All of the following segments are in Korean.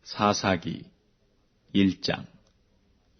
사사기 1장.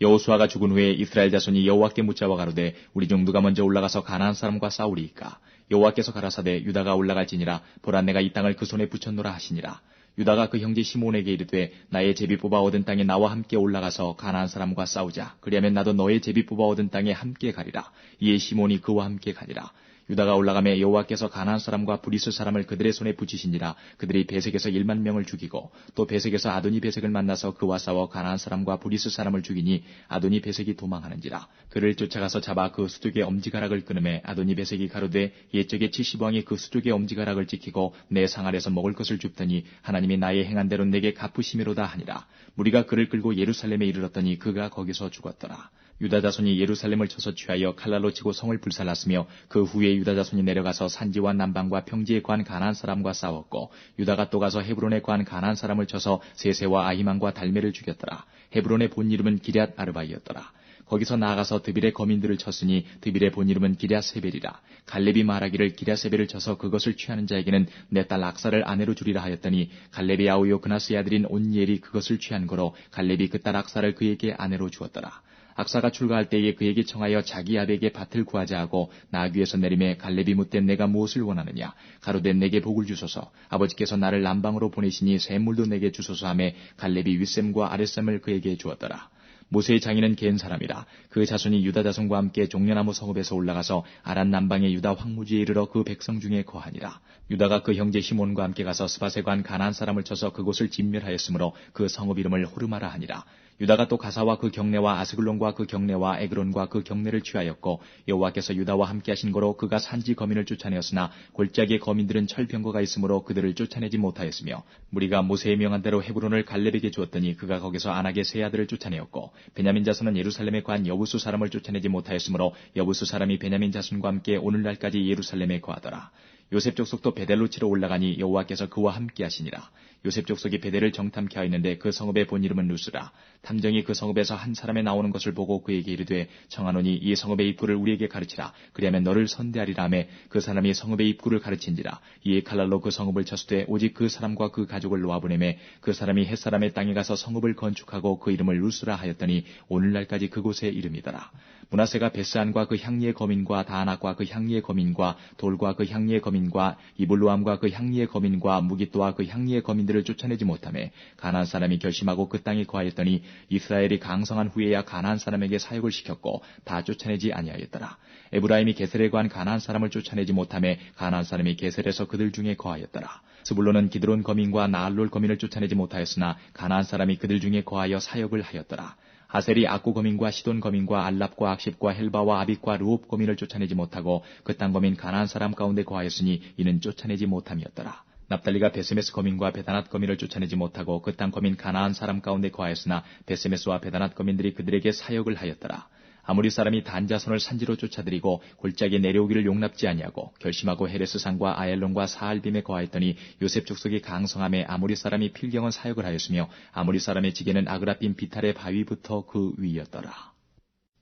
여호수아가 죽은 후에 이스라엘 자손이 여호와께 묻자와 가로되 우리 중 누가 먼저 올라가서 가나안 사람과 싸우리이까. 여호와께서 가라사대 유다가 올라갈지니라. 보라, 내가 이 땅을 그 손에 붙였노라 하시니라. 유다가 그 형제 시몬에게 이르되 나의 제비 뽑아 얻은 땅에 나와 함께 올라가서 가나안 사람과 싸우자. 그리하면 나도 너의 제비 뽑아 얻은 땅에 함께 가리라. 이에 시몬이 그와 함께 가니라. 유다가 올라가매 여호와께서 가나안 사람과 브리스 사람을 그들의 손에 붙이시니라. 그들이 베색에서 1만 명을 죽이고 또 베색에서 아도니 베색을 만나서 그와 싸워 가나안 사람과 브리스 사람을 죽이니 아도니 베색이 도망하는지라. 그를 쫓아가서 잡아 그 수족의 엄지가락을 끊음에 아도니 베색이 가로되 옛적에 70왕이 그 수족의 엄지가락을 지키고 내 상알에서 먹을 것을 줍더니 하나님이 나의 행한 대로 내게 갚으심이로다 하니라. 무리가 그를 끌고 예루살렘에 이르렀더니 그가 거기서 죽었더라. 유다 자손이 예루살렘을 쳐서 취하여 칼날로 치고 성을 불살랐으며 그 후에 유다 자손이 내려가서 산지와 남방과 평지에 관한 가나안 사람과 싸웠고 유다가 또 가서 헤브론에 관한 가나안 사람을 쳐서 세세와 아히만과 달메를 죽였더라. 헤브론의 본 이름은 기럇 아르바이었더라. 거기서 나아가서 드빌의 거민들을 쳤으니 드빌의 본 이름은 기럇세벨이라. 갈렙이 말하기를 기럇세벨을 쳐서 그것을 취하는 자에게는 내 딸 악사를 아내로 주리라 하였더니 갈렙의 아우요 그나스의 아들인 온니엘이 그것을 취한 거로 갈렙이 그 딸 악사를 그에게 아내로 주었더라. 악사가 출가할 때에 그에게 청하여 자기 아베에게 밭을 구하자 하고 나귀에서 내림에 갈렙이 묻되 내가 무엇을 원하느냐. 가로되 내게 복을 주소서. 아버지께서 나를 남방으로 보내시니 샘물도 내게 주소서 하매 갈렙이 윗샘과 아랫샘을 그에게 주었더라. 모세의 장인은 겐 사람이라. 그 자손이 유다 자손과 함께 종려나무 성읍에서 올라가서 아란 남방의 유다 황무지에 이르러 그 백성 중에 거하니라. 유다가 그 형제 시몬과 함께 가서 스밧에 관 가나안 사람을 쳐서 그곳을 진멸하였으므로 그 성읍 이름을 호르마라 하니라. 유다가 또 가사와 그 경내와 아스글론과 그 경내와 에그론과 그 경내를 취하였고 여호와께서 유다와 함께 하신 거로 그가 산지 거민을 쫓아내었으나 골짜기의 거민들은 철병거가 있으므로 그들을 쫓아내지 못하였으며 무리가 모세의 명한 대로 헤브론을 갈렙에게 주었더니 그가 거기서 아낙의 세 아들을 쫓아내었고 베냐민 자손은 예루살렘에 관 여부수 사람을 쫓아내지 못하였으므로 여부수 사람이 베냐민 자손과 함께 오늘날까지 예루살렘에 거하더라. 요셉 족속도 베델로 치러 올라가니 여호와께서 그와 함께 하시니라. 요셉 족속이 베델을 정탐케 하였는데 그 성읍의 본 이름은 루스라. 탐정이 그 성읍에서 한 사람이 나오는 것을 보고 그에게 이르되 청하노니 이 성읍의 입구를 우리에게 가르치라. 그리하면 너를 선대하리라 하매 그 사람이 성읍의 입구를 가르친지라. 이에 칼날로 그 성읍을 쳤으되 오직 그 사람과 그 가족을 놓아보내매 그 사람이 헷사람의 땅에 가서 성읍을 건축하고 그 이름을 루스라 하였더니 오늘날까지 그곳의 이름이더라. 므낫세가 베스안과 그 향리의 거민과 다안악과 그 향리의 거민과 돌과 그 향리의 거민과 이블루암과 그 향리의 거민과 무깃도와 그 향리의 거민들을 쫓아내지 못하매 가나안 사람이 결심하고 그 땅에 거하였더니 이스라엘이 강성한 후에야 가나안 사람에게 사역을 시켰고 다 쫓아내지 아니하였더라. 에브라임이 게셀에 거한 가나안 사람을 쫓아내지 못하매 가나안 사람이 게셀에서 그들 중에 거하였더라. 스불론은 기드론 거민과 나알롤 거민을 쫓아내지 못하였으나 가나안 사람이 그들 중에 거하여 사역을 하였더라. 아셀이 악구 거민과 시돈 거민과 알랍과 악십과 헬바와 아빅과 르옵 거민을 쫓아내지 못하고 그 땅 거민 가나안 사람 가운데 거하였으니 이는 쫓아내지 못함이었더라. 납달리가 베세메스 거민과 베다낫 거민을 쫓아내지 못하고 그 땅 거민 가나안 사람 가운데 거하였으나 베세메스와 베다낫 거민들이 그들에게 사역을 하였더라. 아모리 사람이 단 자손을 산지로 쫓아들이고 골짜기에 내려오기를 용납지 아니하고 결심하고 헤레스 산과 아엘론과 사알빔에 거하였더니 요셉 족속이 강성함에 아모리 사람이 필경은 사역을 하였으며 아모리 사람의 지게는 아그라빔 비탈의 바위부터 그 위였더라.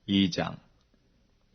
2장.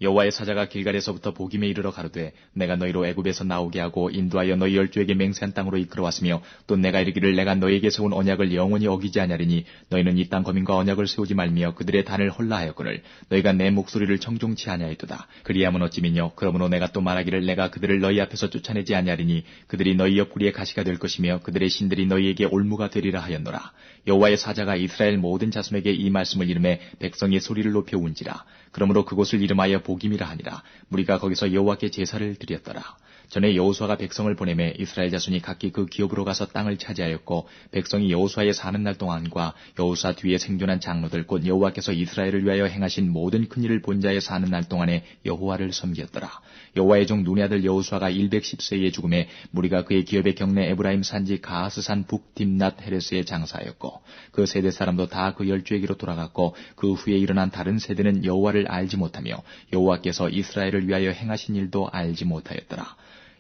여호와의 사자가 길갈에서부터 보김에 이르러 가로되 내가 너희로 애굽에서 나오게 하고 인도하여 너희 열조에게 맹세한 땅으로 이끌어왔으며 또 내가 이르기를 내가 너희에게 세운 언약을 영원히 어기지 아니하리니 너희는 이 땅 거민과 언약을 세우지 말며 그들의 단을 헐라하였거늘 너희가 내 목소리를 청종치 아니하였도다. 그리하면 어찌미뇨. 그러므로 내가 또 말하기를 내가 그들을 너희 앞에서 쫓아내지 아니하리니 그들이 너희 옆구리에 가시가 될 것이며 그들의 신들이 너희에게 올무가 되리라 하였노라. 여호와의 사자가 이스라엘 모든 자손에게 이 말씀을 이름해 백성이 소리를 높여 운지라. 그러므로 그곳을 이름하여 보김이라 하니라. 무리가 거기서 여호와께 제사를 드렸더라. 전에 여호수아가 백성을 보내매 이스라엘 자손이 각기 그 기업으로 가서 땅을 차지하였고 백성이 여호수아의 사는 날 동안과 여호수아 뒤에 생존한 장로들 곧 여호와께서 이스라엘을 위하여 행하신 모든 큰일을 본 자의 사는 날 동안에 여호와를 섬겼더라. 여호와의 종 눈의 아들 여호수아가 110세에 죽음에 무리가 그의 기업의 경내 에브라임 산지 가하스산 북 딥낫 헤레스에 장사하였고 그 세대 사람도 다 그 열주에게로 돌아갔고 그 후에 일어난 다른 세대는 여호와를 알지 못하며 여호와께서 이스라엘을 위하여 행하신 일도 알지 못하였더라.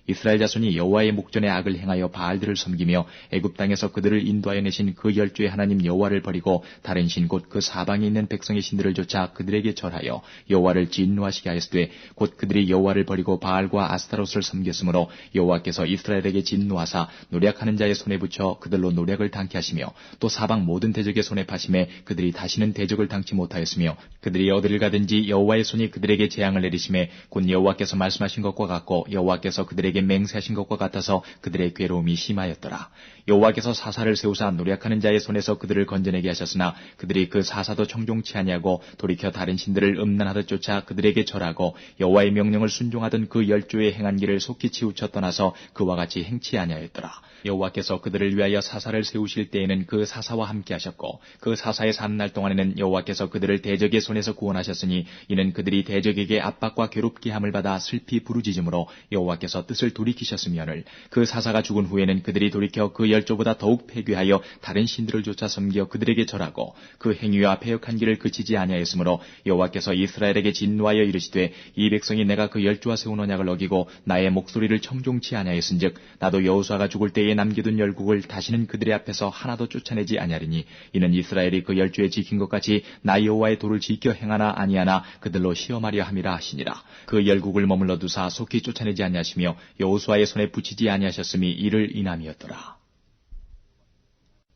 이스라엘 자손이 여호와의 목전에 악을 행하여 바알들을 섬기며 애굽 땅에서 그들을 인도하여 내신 그 열조의 하나님 여호와를 버리고 다른 신 곧 그 사방에 있는 백성의 신들을 쫓아 그들에게 절하여 여호와를 진노하시게 하였으되 곧 그들이 여호와를 버리고 바알과 아스타롯을 섬겼으므로 여호와께서 이스라엘에게 진노하사 노략하는 자의 손에 붙여 그들로 노략을 당케 하시며 또 사방 모든 대적의 손에 파심에 그들이 다시는 대적을 당치 못하였으며 그들이 어디를 가든지 여호와의 손이 그들에게 재앙을 내리심에 곧 여호와께서 말씀하신 것과 같고 여호와께서 그들에게 맹세하신 것과 같아서 그들의 괴로움이 심하였더라. 여호와께서 사사를 세우사 노략하는 자의 손에서 그들을 건져내게 하셨으나 그들이 그 사사도 청종치 아니하고 돌이켜 다른 신들을 음란하듯 쫓아 그들에게 절하고 여호와의 명령을 순종하던 그 열조의 행한 길을 속히 치우쳐 떠나서 그와 같이 행치 아니하였더라. 여호와께서 그들을 위하여 사사를 세우실 때에는 그 사사와 함께 하셨고 그 사사의 사는 날 동안에는 여호와께서 그들을 대적의 손에서 구원하셨으니 이는 그들이 대적에게 압박과 괴롭게 함을 받아 슬피 부르짖음으로 여호와께서 뜻을 돌이키셨으며를 그 사사가 죽은 후에는 그들이 돌이켜 그 열조보다 더욱 패괴하여 다른 신들을 쫓아 섬겨 그들에게 절하고 그 행위와 패역한 길을 그치지 아니하였으므로 여호와께서 이스라엘에게 진노하여 이르시되 이 백성이 내가 그 열조와 세운 언약을 어기고 나의 목소리를 청종치 아니하였은즉 나도 여호수아가 죽을 때에 남겨둔 열국을 다시는 그들의 앞에서 하나도 쫓아내지 아니하리니 이는 이스라엘이 그 열조에 지킨 것 같이 나 여호와의 도를 지켜 행하나 아니하나 그들로 시험하려 함이라 하시니라. 그 열국을 머물러 두사 속히 쫓아내지 아니하시며 여호수아의 손에 붙이지 아니하셨음이 이를 인함이었더라.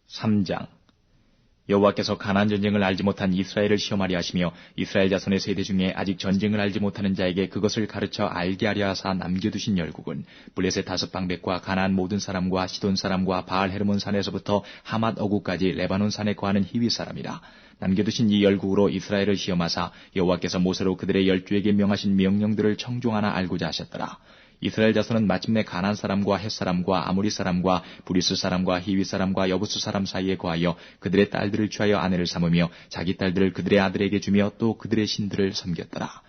3장. 여호와께서 가나안 전쟁을 알지 못한 이스라엘을 시험하려 하시며 이스라엘 자손의 세대 중에 아직 전쟁을 알지 못하는 자에게 그것을 가르쳐 알게 하려 하사 남겨두신 열국은 블레셋 다섯 방백과 가나안 모든 사람과 시돈 사람과 바알 헤르몬 산에서부터 하맛 어구까지 레바논 산에 거하는 히위 사람이라. 남겨두신 이 열국으로 이스라엘을 시험하사 여호와께서 모세로 그들의 열조에게 명하신 명령들을 청종하나 알고자 하셨더라. 이스라엘 자손은 마침내 가나안 사람과 헷 사람과 아모리 사람과 브리스 사람과 히위 사람과 여부스 사람 사이에 거하여 그들의 딸들을 취하여 아내를 삼으며 자기 딸들을 그들의 아들에게 주며 또 그들의 신들을 섬겼더라.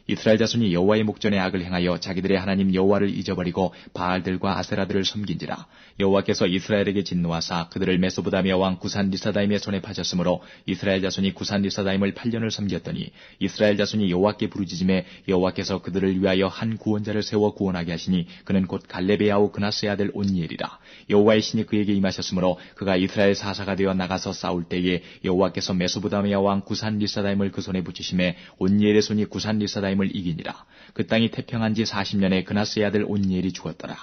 이스라엘 자손이 여호와의 목전에 악을 행하여 자기들의 하나님 여호와를 잊어버리고 바알들과 아세라들을 섬긴지라. 여호와께서 이스라엘에게 진노하사 그들을 메소보다미아 왕 구산 리사다임의 손에 파셨으므로 이스라엘 자손이 구산 리사다임을 8년을 섬겼더니 이스라엘 자손이 여호와께 부르짖음에 여호와께서 그들을 위하여 한 구원자를 세워 구원하게 하시니 그는 곧 갈렙의 아우 그나스의 아들 온니엘이라. 여호와의 신이 그에게 임하셨으므로 그가 이스라엘 사사가 되어 나가서 싸울 때에 여호와께서 메소보다미아 왕 구산 리사다임을 그 손에 붙이심에 온니엘의 손이 구산 리사다임을 이기니라. 그 땅이 태평한 지 40년에 그나스의 아들 온니엘이 죽었더라.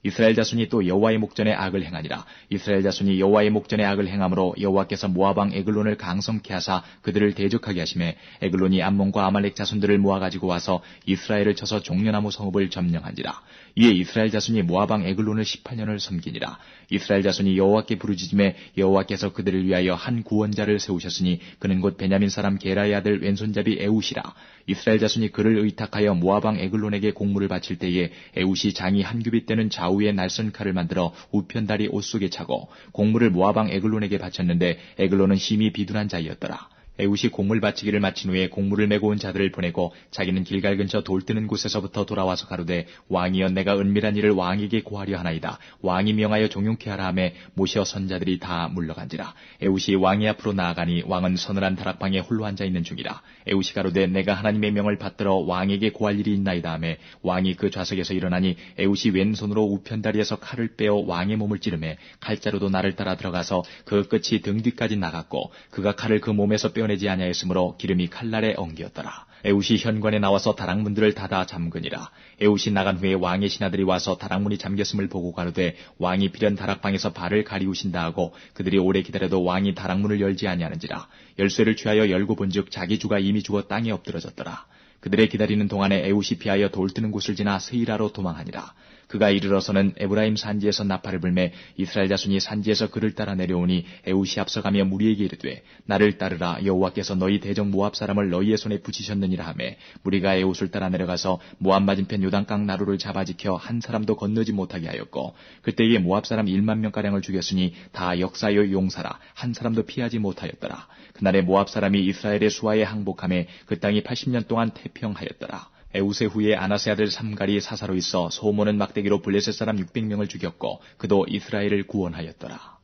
이스라엘 자손이 또 여호와의 목전에 악을 행하니라. 이스라엘 자손이 여호와의 목전에 악을 행함으로 여호와께서 모압 왕 에글론을 강성케 하사 그들을 대적하게 하심에 에글론이 암몬과 아말렉 자손들을 모아가지고 와서 이스라엘을 쳐서 종려나무 성읍을 점령한지라. 이에 이스라엘 자손이 모압 왕 에글론을 18년을 섬기니라. 이스라엘 자손이 여호와께 부르짖음에 여호와께서 그들을 위하여 한 구원자를 세우셨으니 그는 곧 베냐민 사람 게라의 아들 왼손잡이 에웃이라. 이스라엘 자손이 그를 의탁하여 모압 왕 에글론에게 공물을 바칠 때에 에웃이 장이 한 규빗 되는 좌우에 날선 칼을 만들어 우편다리 옷 속에 차고 공물을 모압 왕 에글론에게 바쳤는데 에글론은 심히 비둔한 자이었더라. 에웃이 공물 바치기를 마친 후에 공물을 메고 온 자들을 보내고 자기는 길갈 근처 돌 뜨는 곳에서부터 돌아와서 가로되 왕이여 내가 은밀한 일을 왕에게 고하려 하나이다. 왕이 명하여 종용케 하라 하매 모시어 선자들이 다 물러간지라. 에웃이 왕의 앞으로 나아가니 왕은 서늘한 다락방에 홀로 앉아 있는 중이라. 에웃이 가로되 내가 하나님의 명을 받들어 왕에게 고할 일이 있나이다 하매 왕이 그 좌석에서 일어나니 에웃이 왼손으로 우편다리에서 칼을 빼어 왕의 몸을 찌르매 칼자루도 나를 따라 들어가서 그 끝이 등 뒤까지 나갔고 그가 칼을 그 몸에서 빼어내지 아니하였으므로 기름이 칼날에 엉겼더라. 에웃이 현관에 나와서 다락문들을 닫아 잠그니라. 에웃이 나간 후에 왕의 신하들이 와서 다락문이 잠겼음을 보고 가로되 왕이 필연 다락방에서 발을 가리우신다 하고 그들이 오래 기다려도 왕이 다락문을 열지 아니하는지라. 열쇠를 취하여 열고 본즉 자기 주가 이미 죽어 땅에 엎드러졌더라. 그들의 기다리는 동안에 에웃이 피하여 돌 뜨는 곳을 지나 세이라로 도망하니라. 그가 이르러서는 에브라임 산지에서 나팔을 불매 이스라엘 자손이 산지에서 그를 따라 내려오니 에웃이 앞서가며 무리에게 이르되 나를 따르라. 여호와께서 너희 대적 모압 사람을 너희의 손에 붙이셨느니라 하매 무리가 에웃을 따라 내려가서 모압 맞은편 요단강 나루를 잡아 지켜 한 사람도 건너지 못하게 하였고 그때에 모압 사람 1만 명가량을 죽였으니 다 역사요 용사라. 한 사람도 피하지 못하였더라. 그날에 모압 사람이 이스라엘의 수하에 항복하매 그 땅이 80년 동안 태평하였더라. 에웃의 후에 아나스의 아들 삼갈이 사사로 있어 소모는 막대기로 블레셋 사람 600명을 죽였고 그도 이스라엘을 구원하였더라.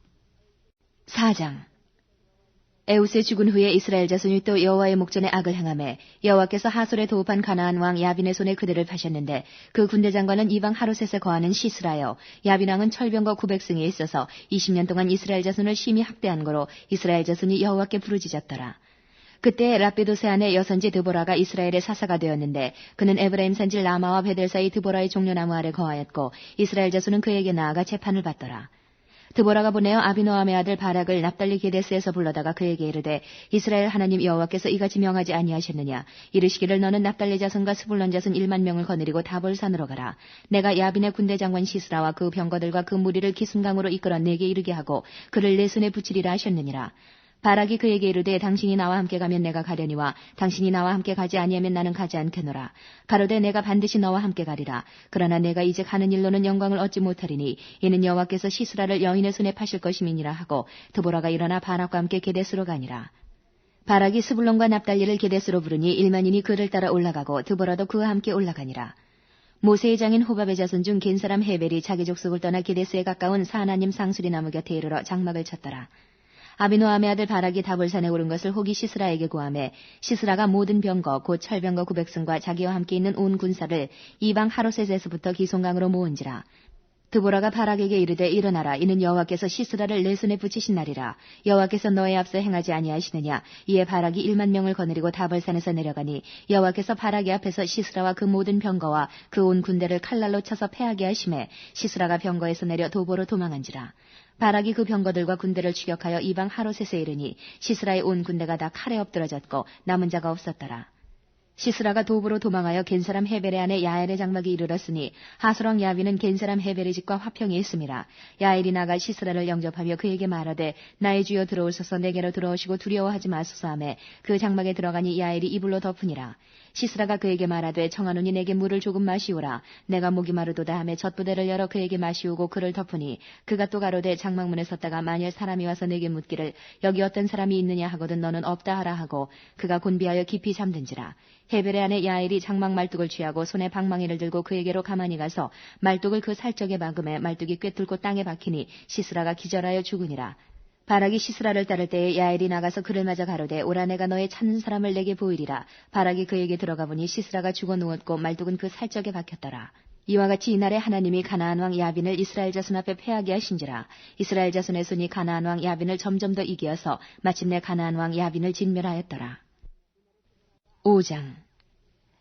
4장. 에웃의 죽은 후에 이스라엘 자손이 또 여호와의 목전에 악을 행하매 여호와께서 하솔에 도읍한 가나안 왕 야빈의 손에 그들을 파셨는데 그 군대 장관은 이방 하로셋에 거하는 시스라요. 야빈 왕은 철병거 900승에 있어서 20년 동안 이스라엘 자손을 심히 학대한 거로 이스라엘 자손이 여호와께 부르짖었더라. 그때 라피도세 아내 여선지 드보라가 이스라엘의 사사가 되었는데 그는 에브라임 산지 라마와 베델 사이 드보라의 종려나무 아래 거하였고 이스라엘 자손은 그에게 나아가 재판을 받더라. 드보라가 보내어 아비노함의 아들 바락을 납달리 게데스에서 불러다가 그에게 이르되 이스라엘 하나님 여호와께서 이같이 명하지 아니하셨느냐. 이르시기를 너는 납달리 자손과 스불론 자손 1만 명을 거느리고 다볼산으로 가라. 내가 야빈의 군대 장관 시스라와 그 병거들과 그 무리를 기순강으로 이끌어 내게 이르게 하고 그를 내 손에 붙이리라 하셨느니라. 바락이 그에게 이르되 당신이 나와 함께 가면 내가 가려니와 당신이 나와 함께 가지 아니하면 나는 가지 않겠노라. 가로되 내가 반드시 너와 함께 가리라. 그러나 내가 이제 가는 일로는 영광을 얻지 못하리니 이는 여호와께서 시스라를 여인의 손에 파실 것임이니라 하고 드보라가 일어나 바락과 함께 게데스로 가니라. 바락이 스불론과 납달리를 게데스로 부르니 1만인이 그를 따라 올라가고 드보라도 그와 함께 올라가니라. 모세의 장인 호밥의 자손 중 겐 사람 헤벨이 자기 족속을 떠나 게데스에 가까운 사하나님 상수리 나무 곁에 이르러 장막을 쳤더라. 아비노함의 아들 바락이 다볼산에 오른 것을 혹이 시스라에게 고하매 시스라가 모든 병거 곧 철병거 900승과 자기와 함께 있는 온 군사를 이방 하로셋에서부터 기송강으로 모은지라. 드보라가 바락에게 이르되 일어나라. 이는 여호와께서 시스라를 내 손에 붙이신 날이라. 여호와께서 너의 앞서 행하지 아니하시느냐. 이에 바락이 1만 명을 거느리고 다볼산에서 내려가니 여호와께서 바락의 앞에서 시스라와 그 모든 병거와 그 온 군대를 칼날로 쳐서 패하게 하심에 시스라가 병거에서 내려 도보로 도망한지라. 바락이 그 병거들과 군대를 추격하여 이방 하로셋에 이르니 시스라의 온 군대가 다 칼에 엎드러졌고 남은 자가 없었더라. 시스라가 도보로 도망하여 겐사람 헤벨의 아내 야엘의 장막에 이르렀으니 하솔왕 야빈은 겐사람 헤벨의 집과 화평이 있음이라. 야엘이 나가 시스라를 영접하며 그에게 말하되 나의 주여 들어오소서. 내게로 들어오시고 두려워하지 마소서 하매 그 장막에 들어가니 야엘이 이불로 덮으니라. 시스라가 그에게 말하되 청하노니 내게 물을 조금 마시오라. 내가 목이 마르도다 하며 젖부대를 열어 그에게 마시우고 그를 덮으니 그가 또 가로되 장막문에 섰다가 만일 사람이 와서 내게 묻기를 여기 어떤 사람이 있느냐 하거든 너는 없다 하라 하고 그가 곤비하여 깊이 잠든지라. 헤벨의 아내 야엘이 장막 말뚝을 취하고 손에 방망이를 들고 그에게로 가만히 가서 말뚝을 그 살적에 박음에 말뚝이 꿰뚫고 땅에 박히니 시스라가 기절하여 죽으니라. 바락이 시스라를 따를 때에 야엘이 나가서 그를 맞아 가로되 오라 내가 너의 찾는 사람을 내게 보이리라. 바락이 그에게 들어가 보니 시스라가 죽어 누웠고 말뚝은 그 살적에 박혔더라. 이와 같이 이날에 하나님이 가나안 왕 야빈을 이스라엘 자손 앞에 패하게 하신지라. 이스라엘 자손의 손이 가나안 왕 야빈을 점점 더 이기어서 마침내 가나안 왕 야빈을 진멸하였더라. 5장.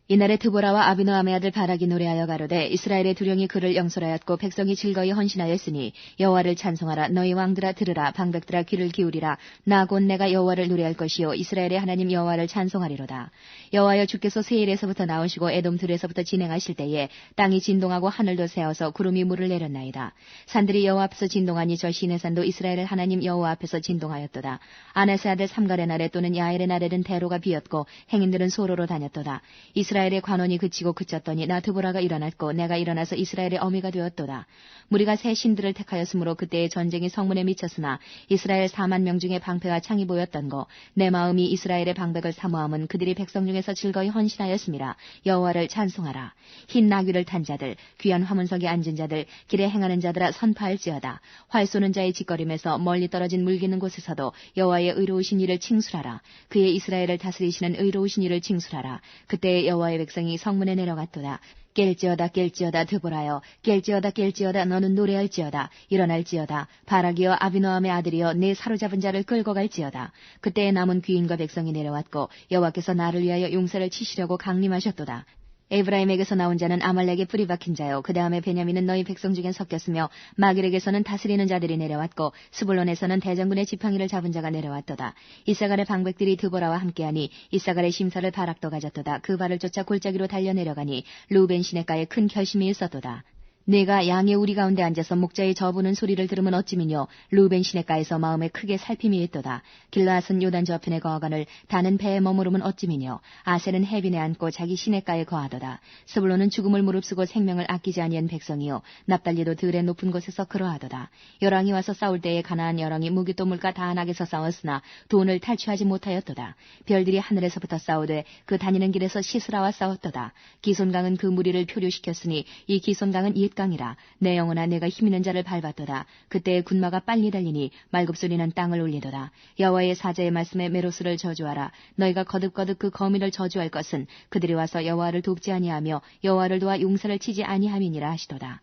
이날에 드보라와 아비노함의 아들 바락이 노래하여 가로되 이스라엘의 두령이 그를 영설하였고 백성이 즐거이 헌신하였으니 여호와를 찬송하라. 너희 왕들아 들으라. 방백들아 귀를 기울이라. 나 곧 내가 여호와를 노래할 것이요 이스라엘의 하나님 여호와를 찬송하리로다. 여호와여 주께서 세일에서부터 나오시고 에돔 들에서부터 진행하실 때에 땅이 진동하고 하늘도 새어서 구름이 물을 내렸나이다. 산들이 여호와 앞에서 진동하니 저 시내산도 이스라엘의 하나님 여호와 앞에서 진동하였도다. 아나세 아들 삼갈의 날에 또는 야엘의 날에는 대로가 비었고 행인들은 소로로 다녔도다. 이스라엘의 관원이 그치고 그쳤더니 나 드보라가 일어났고 내가 일어나서 이스라엘의 어미가 되었도다. 무리가 새 신들을 택하였으므로 그때의 전쟁이 성문에 미쳤으나 이스라엘 4만 명 중에 방패와 창이 보였던 거 내 마음이 이스라엘의 방백을 사모함은 그들이 백성 중에서 즐거이 헌신하였음이라. 여호와를 찬송하라. 흰 나귀를 탄 자들 귀한 화문석에 앉은 자들 길에 행하는 자들아 선파할지어다. 활 쏘는 자의 짓거림에서 멀리 떨어진 물기는 곳에서도 여호와의 의로우신 이를 칭술하라. 그의 이스라엘을 다스리시는 의로우신 이를 칭술하라. 그때의 여호와의 백성이 성문에 내려갔도다. 깰지어다 깰지어다 드보라여 깰지어다 깰지어다 너는 노래할지어다. 일어날지어다. 바락이여 아비노함의 아들이여 내 사로잡은 자를 끌고 갈지어다. 그때에 남은 귀인과 백성이 내려왔고 여호와께서 나를 위하여 용사를 치시려고 강림하셨도다. 에브라임에게서 나온 자는 아말렉의 뿌리 박힌 자요. 그 다음에 베냐민은 너희 백성 중에 섞였으며 마길에게서는 다스리는 자들이 내려왔고 스불론에서는 대장군의 지팡이를 잡은 자가 내려왔도다. 이사갈의 방백들이 드보라와 함께하니 이사갈의 심사를 바락도 가졌도다. 그 발을 쫓아 골짜기로 달려 내려가니 루벤 시내가에 큰 결심이 있었도다. 내가 양의 우리 가운데 앉아서 목자의 저부는 소리를 들으면 어찌미뇨. 루벤 시내가에서 마음에 크게 살핌이 있도다. 길라앗은 요단 저편에 거하거늘 다는 배에 머무르면 어찌미뇨. 아셀은 해빈에 앉고 자기 시내가에 거하도다. 스불론은 죽음을 무릅쓰고 생명을 아끼지 아니한 백성이요 납달리도 들의 높은 곳에서 그러하도다. 열왕이 와서 싸울 때에 가나안 열왕이 무기또 물가 다한악에서 싸웠으나 돈을 탈취하지 못하였도다. 별들이 하늘에서부터 싸우되 그 다니는 길에서 시스라와 싸웠도다. 기손강은 그 무리를 표류시켰으니 이 기손강은 옛 굿강이라. 내 영혼아 내가 힘있는 자를 밟았도다. 그때의 군마가 빨리 달리니 말굽소리는 땅을 울리도다. 여호와의 사자의 말씀에 메로스를 저주하라. 너희가 거듭거듭 그 거미를 저주할 것은 그들이 와서 여호와를 돕지 아니하며 여호와를 도와 용사를 치지 아니함이니라 하시도다.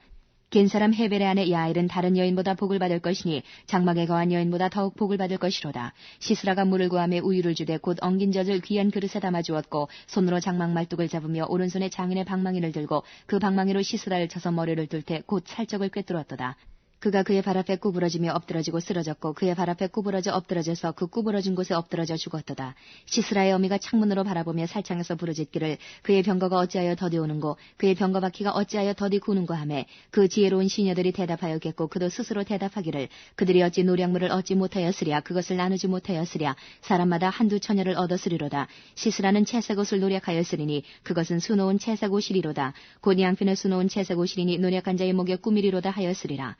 겐 사람 헤벨의 아내 야엘은 다른 여인보다 복을 받을 것이니 장막에 거한 여인보다 더욱 복을 받을 것이로다. 시스라가 물을 구하며 우유를 주되 곧 엉긴 젖을 귀한 그릇에 담아 주었고 손으로 장막 말뚝을 잡으며 오른손에 장인의 방망이를 들고 그 방망이로 시스라를 쳐서 머리를 뚫되 곧 살적을 꿰뚫었도다. 그가 그의 발 앞에 구부러지며 엎드러지고 쓰러졌고 그의 발 앞에 구부러져 엎드러져서 그 구부러진 곳에 엎드러져 죽었도다. 시스라의 어미가 창문으로 바라보며 살창에서 부르짖기를 그의 병거가 어찌하여 더디 오는고 그의 병거 바퀴가 어찌하여 더디 구는고 하매 그 지혜로운 시녀들이 대답하였겠고 그도 스스로 대답하기를 그들이 어찌 노량물을 얻지 못하였으랴 그것을 나누지 못하였으랴 사람마다 한두 처녀를 얻었으리로다. 시스라는 채색 옷을 노력하였으리니 그것은 수놓은 채색 옷이리로다. 곧 양편에 수놓은 채색 옷이리니 노력한 자의 목에 꾸미리로다 하였으리라.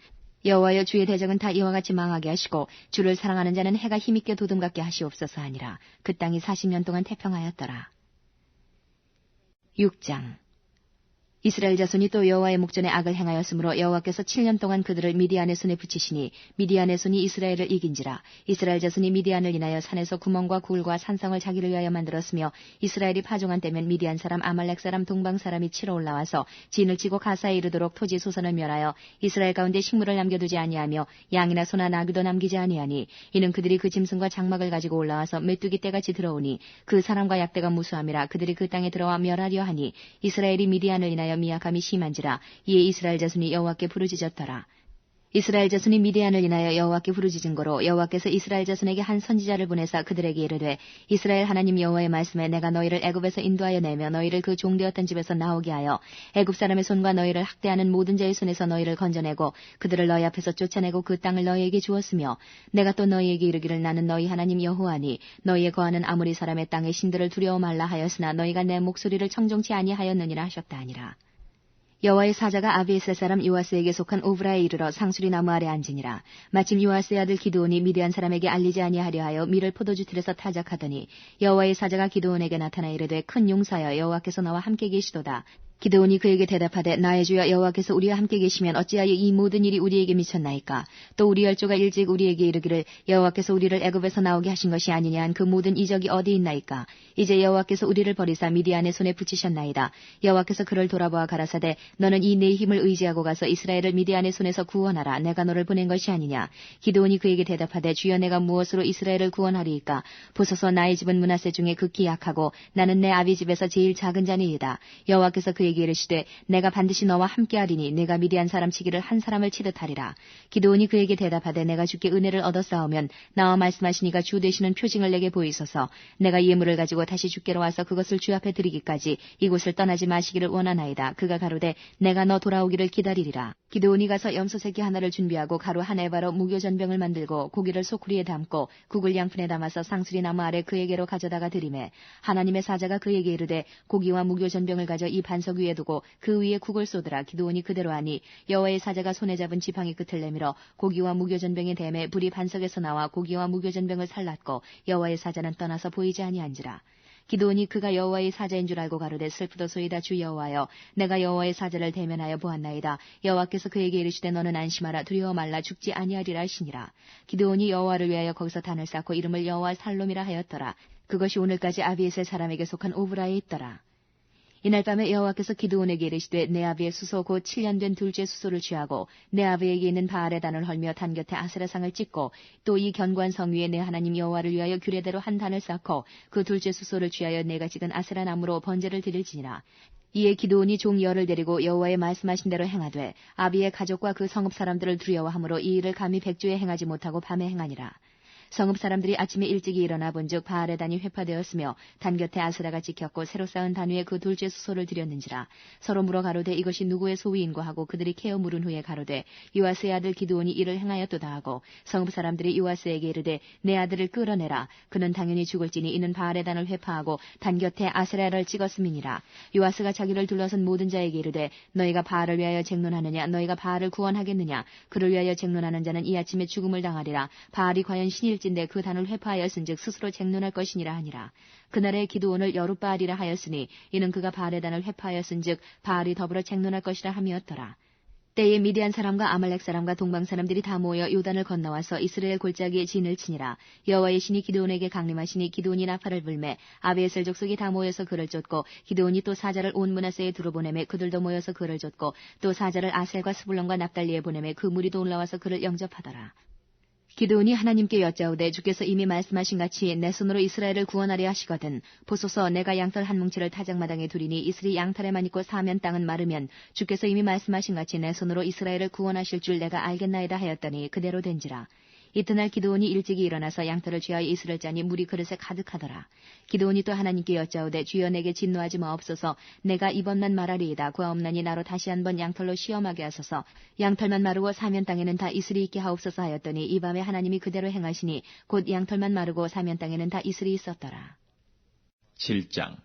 여호와여 주의 대적은 다 이와 같이 망하게 하시고 주를 사랑하는 자는 해가 힘있게 도둠같게 하시옵소서 하니라. 그 땅이 40년 동안 태평하였더라. 6장 이스라엘 자손이 또 여호와의 목전에 악을 행하였으므로 여호와께서 7년 동안 그들을 미디안의 손에 붙이시니 미디안의 손이 이스라엘을 이긴지라. 이스라엘 자손이 미디안을 인하여 산에서 구멍과 굴과 산성을 자기를 위하여 만들었으며 이스라엘이 파종한 때면 미디안 사람 아말렉 사람 동방 사람이 치러 올라와서 진을 치고 가사에 이르도록 토지 소선을 멸하여 이스라엘 가운데 식물을 남겨두지 아니하며 양이나 소나 나귀도 남기지 아니하니 이는 그들이 그 짐승과 장막을 가지고 올라와서 메뚜기 떼같이 들어오니 그 사람과 약대가 무수함이라. 그들이 그 땅에 들어와 멸하려 하니 이스라엘이 미디안을 인하여 미약함이 심한지라. 이에 이스라엘 자손이 여호와께 부르짖었더라. 이스라엘 자손이 미디안을 인하여 여호와께 부르짖은 거로 여호와께서 이스라엘 자손에게 한 선지자를 보내사 그들에게 이르되 이스라엘 하나님 여호와의 말씀에 내가 너희를 애굽에서 인도하여 내며 너희를 그 종되었던 집에서 나오게 하여 애굽 사람의 손과 너희를 학대하는 모든 자의 손에서 너희를 건져내고 그들을 너희 앞에서 쫓아내고 그 땅을 너희에게 주었으며 내가 또 너희에게 이르기를 나는 너희 하나님 여호와니 너희의 거하는 아무리 사람의 땅의 신들을 두려워 말라 하였으나 너희가 내 목소리를 청종치 아니하였느니라 하셨다 하니라. 여호와의 사자가 아비에셀 사람 요아스에게 속한 오브라에 이르러 상수리 나무 아래 앉으니라. 마침 요아스의 아들 기드온이 미디안 사람에게 알리지 아니하려 하여 밀을 포도주 틀에서 타작하더니 여호와의 사자가 기드온에게 나타나 이르되 큰 용사여 여호와께서 나와 함께 계시도다. 기드온이 그에게 대답하되 나의 주여 여호와께서 우리와 함께 계시면 어찌하여 이 모든 일이 우리에게 미쳤나이까. 또 우리 열조가 일찍 우리에게 이르기를 여호와께서 우리를 애굽에서 나오게 하신 것이 아니냐 한 그 모든 이적이 어디 있나이까. 이제 여호와께서 우리를 버리사 미디안의 손에 붙이셨나이다. 여호와께서 그를 돌아보아 가라사대 너는 이 내 힘을 의지하고 가서 이스라엘을 미디안의 손에서 구원하라. 내가 너를 보낸 것이 아니냐. 기드온이 그에게 대답하되 주여 내가 무엇으로 이스라엘을 구원하리이까. 보소서 나의 집은 므낫세 중에 극히 약하고 나는 내 아비 집에서 제일 작은 자니이다. 여호와께서 그에게 이르시되 내가 반드시 너와 함께하리니 내가 미디안 사람 치기를 한 사람을 치듯 하리라. 기드온이 그에게 대답하되 내가 주께 은혜를 얻어 싸우면 나와 말씀하시니가 주 되시는 표징을 내게 보이소서. 내가 예물을 가지고 다시 주께로 와서 그것을 주 앞에 드리기까지 이곳을 떠나지 마시기를 원하나이다. 그가 가로되 내가 너 돌아오기를 기다리리라. 기드온이 가서 염소 새끼 하나를 준비하고 가루 한 에바로 무교전병을 만들고 고기를 소쿠리에 담고 국을 양푼에 담아서 상수리 나무 아래 그에게로 가져다가 드리매 하나님의 사자가 그에게 이르되 고기와 무교전병을 가져 이 반석 위에 두고 그 위에 국을 쏟으라. 기드온이 그대로 하니 여호와의 사자가 손에 잡은 지팡이 끝을 내밀어 고기와 무교전병의 댐에 불이 반석에서 나와 고기와 무교전병을 살랐고 여호와의 사자는 떠나서 보이지 아니한지라. 기드온이 그가 여호와의 사자인 줄 알고 가로되 슬프도소이다. 주 여호와여 내가 여호와의 사자를 대면하여 보았나이다. 여호와께서 그에게 이르시되 너는 안심하라. 두려워 말라. 죽지 아니하리라 하시니라. 기드온이 여호와를 위하여 거기서 단을 쌓고 이름을 여호와 살롬이라 하였더라. 그것이 오늘까지 아비에셀 사람에게 속한 오브라에 있더라. 이날 밤에 여호와께서 기드온에게 이르시되 내 아비의 수소 곧 7년 된 둘째 수소를 취하고 내 아비에게 있는 바알의 단을 헐며 단 곁에 아세라상을 찍고 또 이 견고한 성 위에 내 하나님 여호와를 위하여 규례대로 한 단을 쌓고 그 둘째 수소를 취하여 내가 찍은 아세라 나무로 번제를 드릴지니라. 이에 기드온이 종 열을 데리고 여호와의 말씀하신 대로 행하되 아비의 가족과 그 성읍 사람들을 두려워하므로 이 일을 감히 백주에 행하지 못하고 밤에 행하니라. 성읍 사람들이 아침에 일찍이 일어나 본즉 바알의 단이 회파되었으며 단 곁에 아스라가 찍혔고 새로 쌓은 단 위에 그 둘째 수소를 드렸는지라. 서로 물어 가로되 이것이 누구의 소위인고 하고 그들이 캐어 물은 후에 가로되 요아스의 아들 기드온이 이를 행하였도다 하고 성읍 사람들이 요아스에게 이르되 내 아들을 끌어내라. 그는 당연히 죽을지니 이는 바알의 단을 회파하고 단 곁에 아스라를 찍었음이니라. 요아스가 자기를 둘러선 모든 자에게 이르되 너희가 바알을 위하여 쟁론하느냐. 너희가 바알을 구원하겠느냐. 그를 위하여 쟁론하는 자는 이 아침에 죽음을 당하리라. 바알이 과연 신일진데 그 단을 회파하였은즉 스스로 쟁론할 것이니라 하니라. 그날에 기드온을 여룻바알이라 하였으니 이는 그가 바알의 단을 회파하였은즉 바알이 더불어 쟁론할 것이라 함이었더라. 때에 미디안 사람과 아말렉 사람과 동방 사람들이 다 모여 요단을 건너와서 이스라엘 골짜기에 진을 치니라. 여호와의 신이 기드온에게 강림하시니 기드온이 나팔을 불매 아비에셀 족속이 다 모여서 그를 쫓고 기드온이 또 사자를 온 므낫세에 두루 보내매 그들도 모여서 그를 쫓고 또 사자를 아셀과 스불론과 납달리에 보내매 그 무리도 올라와서 그를 영접하더라. 기드온이 하나님께 여짜오되 주께서 이미 말씀하신 같이 내 손으로 이스라엘을 구원하려 하시거든 보소서 내가 양털 한 뭉치를 타작마당에 두리니 이슬이 양털에만 있고 사면 땅은 마르면 주께서 이미 말씀하신 같이 내 손으로 이스라엘을 구원하실 줄 내가 알겠나이다 하였더니 그대로 된지라. 이튿날 기드온이 일찍이 일어나서 양털을 취하여 이슬을 짜니 물이 그릇에 가득하더라. 기드온이 또 하나님께 여짜오되 주여 내게 진노하지 마옵소서. 내가 이번만 말하리이다. 구하옵나니 나로 다시 한번 양털로 시험하게 하소서. 양털만 마르고 사면 땅에는 다 이슬이 있게 하옵소서 하였더니 이 밤에 하나님이 그대로 행하시니 곧 양털만 마르고 사면 땅에는 다 이슬이 있었더라. 7장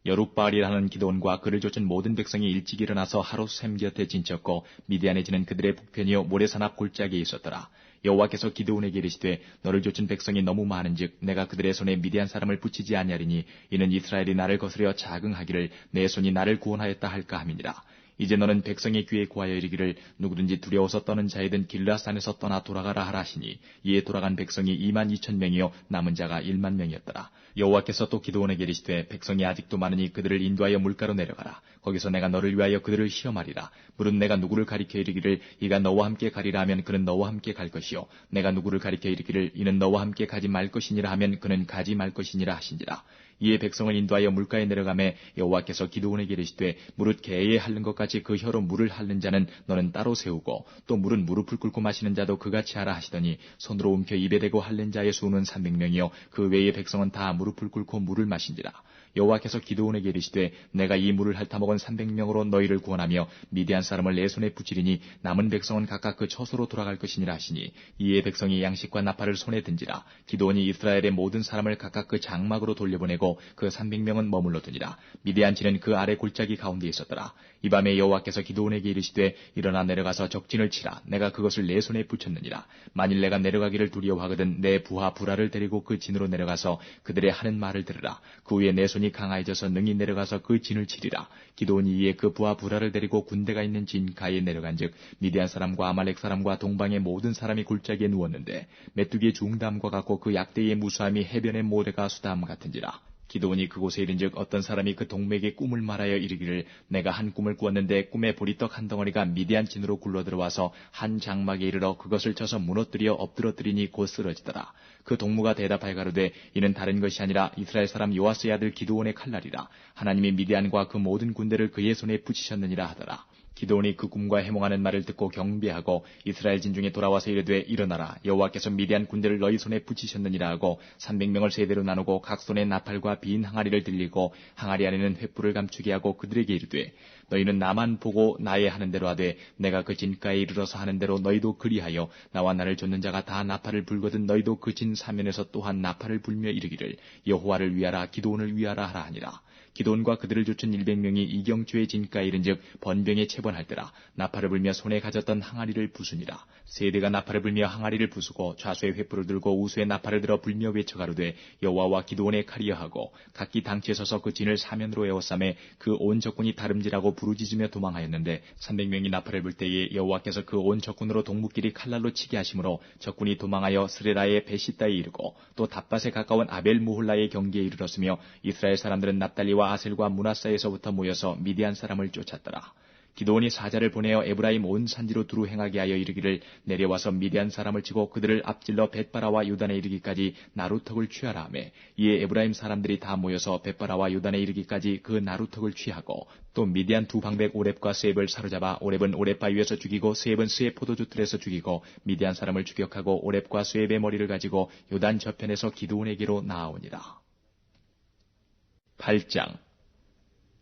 여룻바알이라는 기드온과 그를 쫓은 모든 백성이 일찍 일어나서 하롯샘 곁에 진쳤고 미디안에 지는 그들의 북편이요 모레산 앞 골짜기에 있었더라. 여호와께서 기드온에게 이르시되 너를 쫓은 백성이 너무 많은즉 내가 그들의 손에 미디안 사람을 붙이지 아니하리니 이는 이스라엘이 나를 거스려 자긍하기를 내 손이 나를 구원하였다 할까 함이니라. 이제 너는 백성의 귀에 구하여 이르기를 누구든지 두려워서 떠는 자이든 길라산에서 떠나 돌아가라 하라 하시니 이에 돌아간 백성이 22,000명이요 남은 자가 10,000명이었더라. 여호와께서 또 기드온에게 이르시되 백성이 아직도 많으니 그들을 인도하여 물가로 내려가라. 거기서 내가 너를 위하여 그들을 시험하리라. 물은 내가 누구를 가리켜 이르기를 이가 너와 함께 가리라 하면 그는 너와 함께 갈 것이요 내가 누구를 가리켜 이르기를 이는 너와 함께 가지 말 것이니라 하면 그는 가지 말 것이니라 하신지라. 이에 백성을 인도하여 물가에 내려가매 여호와께서 기드온에게 이르시되 무릇 개에 핥는 것 같이 그 혀로 물을 핥는 자는 너는 따로 세우고 또 물은 무릎을 꿇고 마시는 자도 그같이 하라 하시더니 손으로 움켜 입에 대고 핥는 자의 수는 300명이요 그 외의 백성은 다 무릎을 꿇고 물을 마신지라. 여호와께서 기드온에게 이르시되 내가 이 물을 핥아먹은 300명으로 너희를 구원하며 미디안 사람을 내 손에 붙이리니 남은 백성은 각각 그 처소로 돌아갈 것이니라 하시니 이에 백성이 양식과 나팔을 손에 든지라. 기드온이 이스라엘의 모든 사람을 각각 그 장막으로 돌려보내고 그 300명은 머물러 두니라. 미디안 진은 그 아래 골짜기 가운데 있었더라. 이 밤에 여호와께서 기드온에게 이르시되 일어나 내려가서 적진을 치라. 내가 그것을 내 손에 붙였느니라. 만일 내가 내려가기를 두려워하거든 내 부하 부라를 데리고 그 진으로 내려가서 그들의 하는 말을 들으라. 그 후에 내 손이 강하여져서 능히 내려가서 그 진을 치리라. 기드온이 이에 그 부하 부라를 데리고 군대가 있는 진 가에 내려간즉 미디안 사람과 아말렉 사람과 동방의 모든 사람이 골짜기에 누웠는데 메뚜기의 중담과 같고 그 약대의 무수함이 해변의 모래가 수담 같은지라. 기드온이 그곳에 이른즉 어떤 사람이 그 동맥에 꿈을 말하여 이르기를 내가 한 꿈을 꾸었는데 꿈에 보리떡 한 덩어리가 미디안 진으로 굴러들어와서 한 장막에 이르러 그것을 쳐서 무너뜨려 엎드러뜨리니 곧 쓰러지더라. 그 동무가 대답하여 가로되 이는 다른 것이 아니라 이스라엘 사람 요아스의 아들 기드온의 칼날이라. 하나님이 미디안과 그 모든 군대를 그의 손에 붙이셨느니라 하더라. 기드온이 그 꿈과 해몽하는 말을 듣고 경배하고 이스라엘 진중에 돌아와서 이르되 일어나라. 여호와께서 미디안 군대를 너희 손에 붙이셨느니라 하고 300명을 세대로 나누고 각 손에 나팔과 빈 항아리를 들리고 항아리 안에는 횃불을 감추게 하고 그들에게 이르되 너희는 나만 보고 나의 하는 대로 하되 내가 그 진가에 이르러서 하는 대로 너희도 그리하여 나와 나를 좇는 자가 다 나팔을 불거든 너희도 그 진 사면에서 또한 나팔을 불며 이르기를 여호와를 위하라 기드온을 위하라 하라 하니라. 기드온과 그들을 쫓은 100명이 이경초의 진가에 이른즉 번병에 체번할 때라. 나팔을 불며 손에 가졌던 항아리를 부수니라. 세대가 나팔을 불며 항아리를 부수고 좌수의 횃불을 들고 우수의 나팔을 들어 불며 외쳐가로되 여호와와 기드온의 칼이여 하고 각기 당치에 서서 그 진을 사면으로 에워싸매 그 온 적군이 다름질하고 부르짖으며 도망하였는데 300명이 나팔을 불 때에 여호와께서 그 온 적군으로 동무끼리 칼날로 치게 하심으로 적군이 도망하여 스레라의 베시다에 이르고 또 답밭에 가까운 아벨 무홀라의 경계에 이르렀으며 이스라엘 사람들은 납달리와 아셀과 므낫사에서부터 모여서 미디안 사람을 쫓았더라. 기드온이 사자를 보내어 에브라임 온 산지로 두루 행하게 하여 이르기를 내려와서 미디안 사람을 치고 그들을 앞질러 벳바라와 요단에 이르기까지 나루턱을 취하라 하매 이에 에브라임 사람들이 다 모여서 벳바라와 요단에 이르기까지 그 나루턱을 취하고 또 미디안 두 방백 오렙과 스앱을 사로잡아 오렙은 오렙바위에서 죽이고 스앱은 스앱 포도주 틀에서 죽이고 미디안 사람을 추격하고 오렙과 스앱의 머리를 가지고 요단 저편에서 기드온에게로 나아오니라. 8장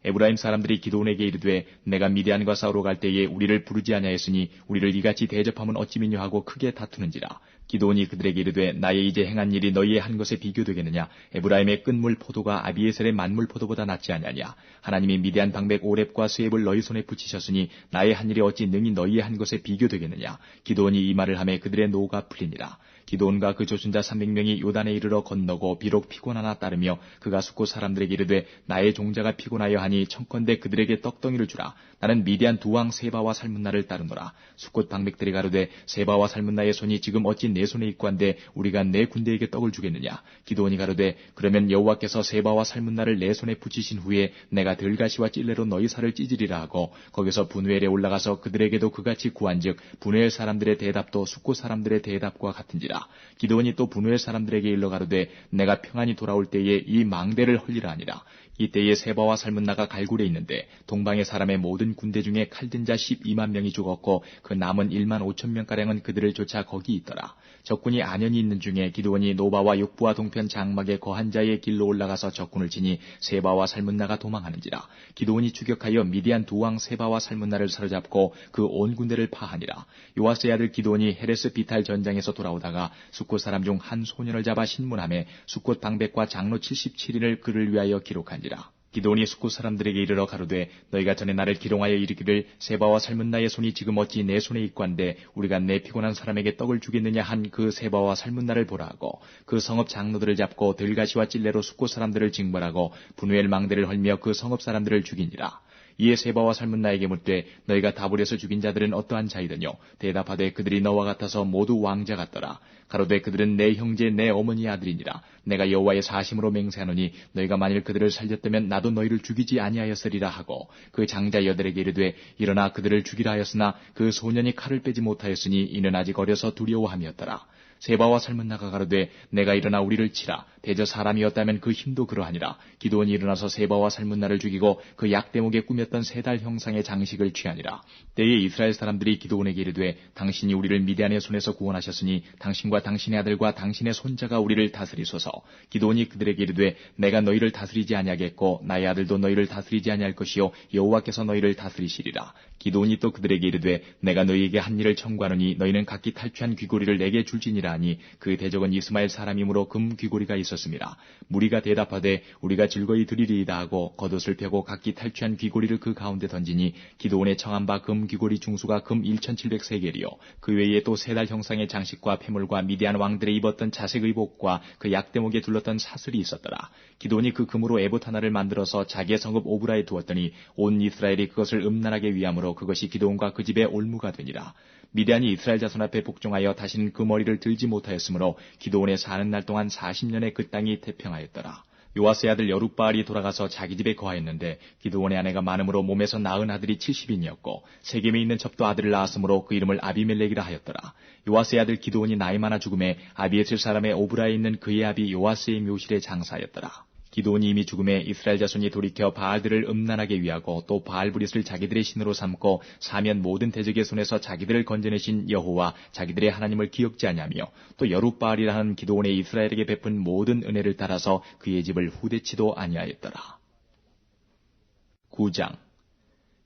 에브라임 사람들이 기드온에게 이르되 내가 미디안과 싸우러 갈 때에 우리를 부르지 아니하였으니 우리를 이같이 대접하면 어찌미뇨 하고 크게 다투는지라. 기드온이 그들에게 이르되 나의 이제 행한 일이 너희의 한 것에 비교되겠느냐. 에브라임의 끝물 포도가 아비에셀의 만물 포도보다 낫지 아니하냐. 하나님이 미디안 방백 오렙과 스앱을 너희 손에 붙이셨으니 나의 한 일이 어찌 능히 너희의 한 것에 비교되겠느냐. 기드온이 이 말을 하매 그들의 노가 풀리니라. 기드온과 그 조순자 300명이 요단에 이르러 건너고 비록 피곤하나 따르며 그가 숫곳 사람들에게 이르되 나의 종자가 피곤하여 하니 청컨대 그들에게 떡덩이를 주라. 나는 미디안 두 왕 세바와 살문나를 따르노라. 숫곳 방백들이 가로되 세바와 살문나의 손이 지금 어찌 내 손에 있고 한데 우리가 내 군대에게 떡을 주겠느냐. 기드온이 가로되 그러면 여호와께서 세바와 살문나를 내 손에 붙이신 후에 내가 들가시와 찔레로 너희 살을 찢으리라 하고 거기서 분회엘에 올라가서 그들에게도 그같이 구한즉 분회엘 사람들의 대답도 숫곳 사람들의 대답과 같은지라. 기드온이 또 분회엘 사람들에게 일러 가로되 내가 평안히 돌아올 때에 이 망대를 헐리라 하니라. 이때에 세바와 살문나가 갈굴에 있는데 동방의 사람의 모든 군대 중에 칼든 자 12만 명이 죽었고 그 남은 1만 5천 명가량은 그들을 쫓아 거기 있더라. 적군이 안연히 있는 중에 기드온이 노바와 욕부와 동편 장막의 거한 자의 길로 올라가서 적군을 치니 세바와 살문나가 도망하는지라. 기드온이 추격하여 미디안 두 왕 세바와 살문나를 사로잡고 그 온 군대를 파하니라. 요아스의 아들 기드온이 헤레스 비탈 전장에서 돌아오다가 숫곳 사람 중 한 소년을 잡아 신문함에 숫곳 방백과 장로 77인을 그를 위하여 기록한지라. 기드온이 숫곳 사람들에게 이르러 가로되 너희가 전에 나를 기롱하여 이르기를 세바와 살문나의 손이 지금 어찌 내 손에 있고 한데 우리가 내 피곤한 사람에게 떡을 주겠느냐 한 그 세바와 살문나를 보라 하고 그 성읍 장로들을 잡고 들가시와 찔레로 숫곳 사람들을 징벌하고 분회엘 망대를 헐며 그 성읍 사람들을 죽이니라. 이에 세바와 살문나에게 묻되 너희가 다불에서 죽인 자들은 어떠한 자이더뇨. 대답하되 그들이 너와 같아서 모두 왕자 같더라. 가로되 그들은 내 형제 내 어머니의 아들이니라. 내가 여호와의 사심으로 맹세하노니 너희가 만일 그들을 살렸다면 나도 너희를 죽이지 아니하였으리라 하고 그 장자 여들에게 이르되 일어나 그들을 죽이라 하였으나 그 소년이 칼을 빼지 못하였으니 이는 아직 어려서 두려워함이었더라. 세바와 살문나가 가로되 내가 일어나 우리를 치라. 대저 사람이었다면 그 힘도 그러하니라. 기드온이 일어나서 세바와 살문나를 죽이고 그 약대목에 꾸몄던 세 달 형상의 장식을 취하니라. 때에 이스라엘 사람들이 기드온에게 이르되 당신이 우리를 미디안의 손에서 구원하셨으니 당신과 당신의 아들과 당신의 손자가 우리를 다스리소서. 기드온이 그들에게 이르되 내가 너희를 다스리지 아니하겠고 나의 아들도 너희를 다스리지 아니할 것이요 여호와께서 너희를 다스리시리라. 기드온이 또 그들에게 이르되 내가 너희에게 한 일을 청구하노니 너희는 각기 탈취한 귀고리를 내게 줄지니라 하니 그 대적은 이스마엘 사람이므로 금 귀고리가 있었습니다. 무리가 대답하되 우리가 즐거이 드리리이다 하고 겉옷을 펴고 각기 탈취한 귀고리를 그 가운데 던지니 기드온의 청한 바 금 귀고리 중수가 금 1700세겔이요 그 외에 또 세 달 형상의 장식과 폐물과 미디안 왕들의 입었던 자색 의복과 그 약대목에 둘렀던 사슬이 있었더라. 기드온이 그 금으로 에봇 하나를 만들어서 자기의 성읍 오브라에 두었더니 온 이스라엘이 그것을 음란하게 위함으로 그것이 기드온과 그 집의 올무가 되니라. 미디안이 이스라엘 자손 앞에 복종하여 다시는 그 머리를 들지 못하였으므로 기드온의 사는 날 동안 40년에 그 땅이 태평하였더라. 요아스의 아들 여룻바알이 돌아가서 자기 집에 거하였는데 기드온의 아내가 많음으로 몸에서 낳은 아들이 70인이었고 세겜에 있는 첩도 아들을 낳았으므로 그 이름을 아비멜렉이라 하였더라. 요아스의 아들 기드온이 나이 많아 죽음에 아비에셀 사람의 오브라에 있는 그의 아비 요아스의 묘실에 장사하였더라. 기드온이 이미 죽음에 이스라엘 자손이 돌이켜 바알들을 음란하게 위하고 또 바알브릿을 자기들의 신으로 삼고 사면 모든 대적의 손에서 자기들을 건져내신 여호와 자기들의 하나님을 기억지 아니하며 또 여룻바알이라는 기드온의 이스라엘에게 베푼 모든 은혜를 따라서 그의 집을 후대치도 아니하였더라. 9장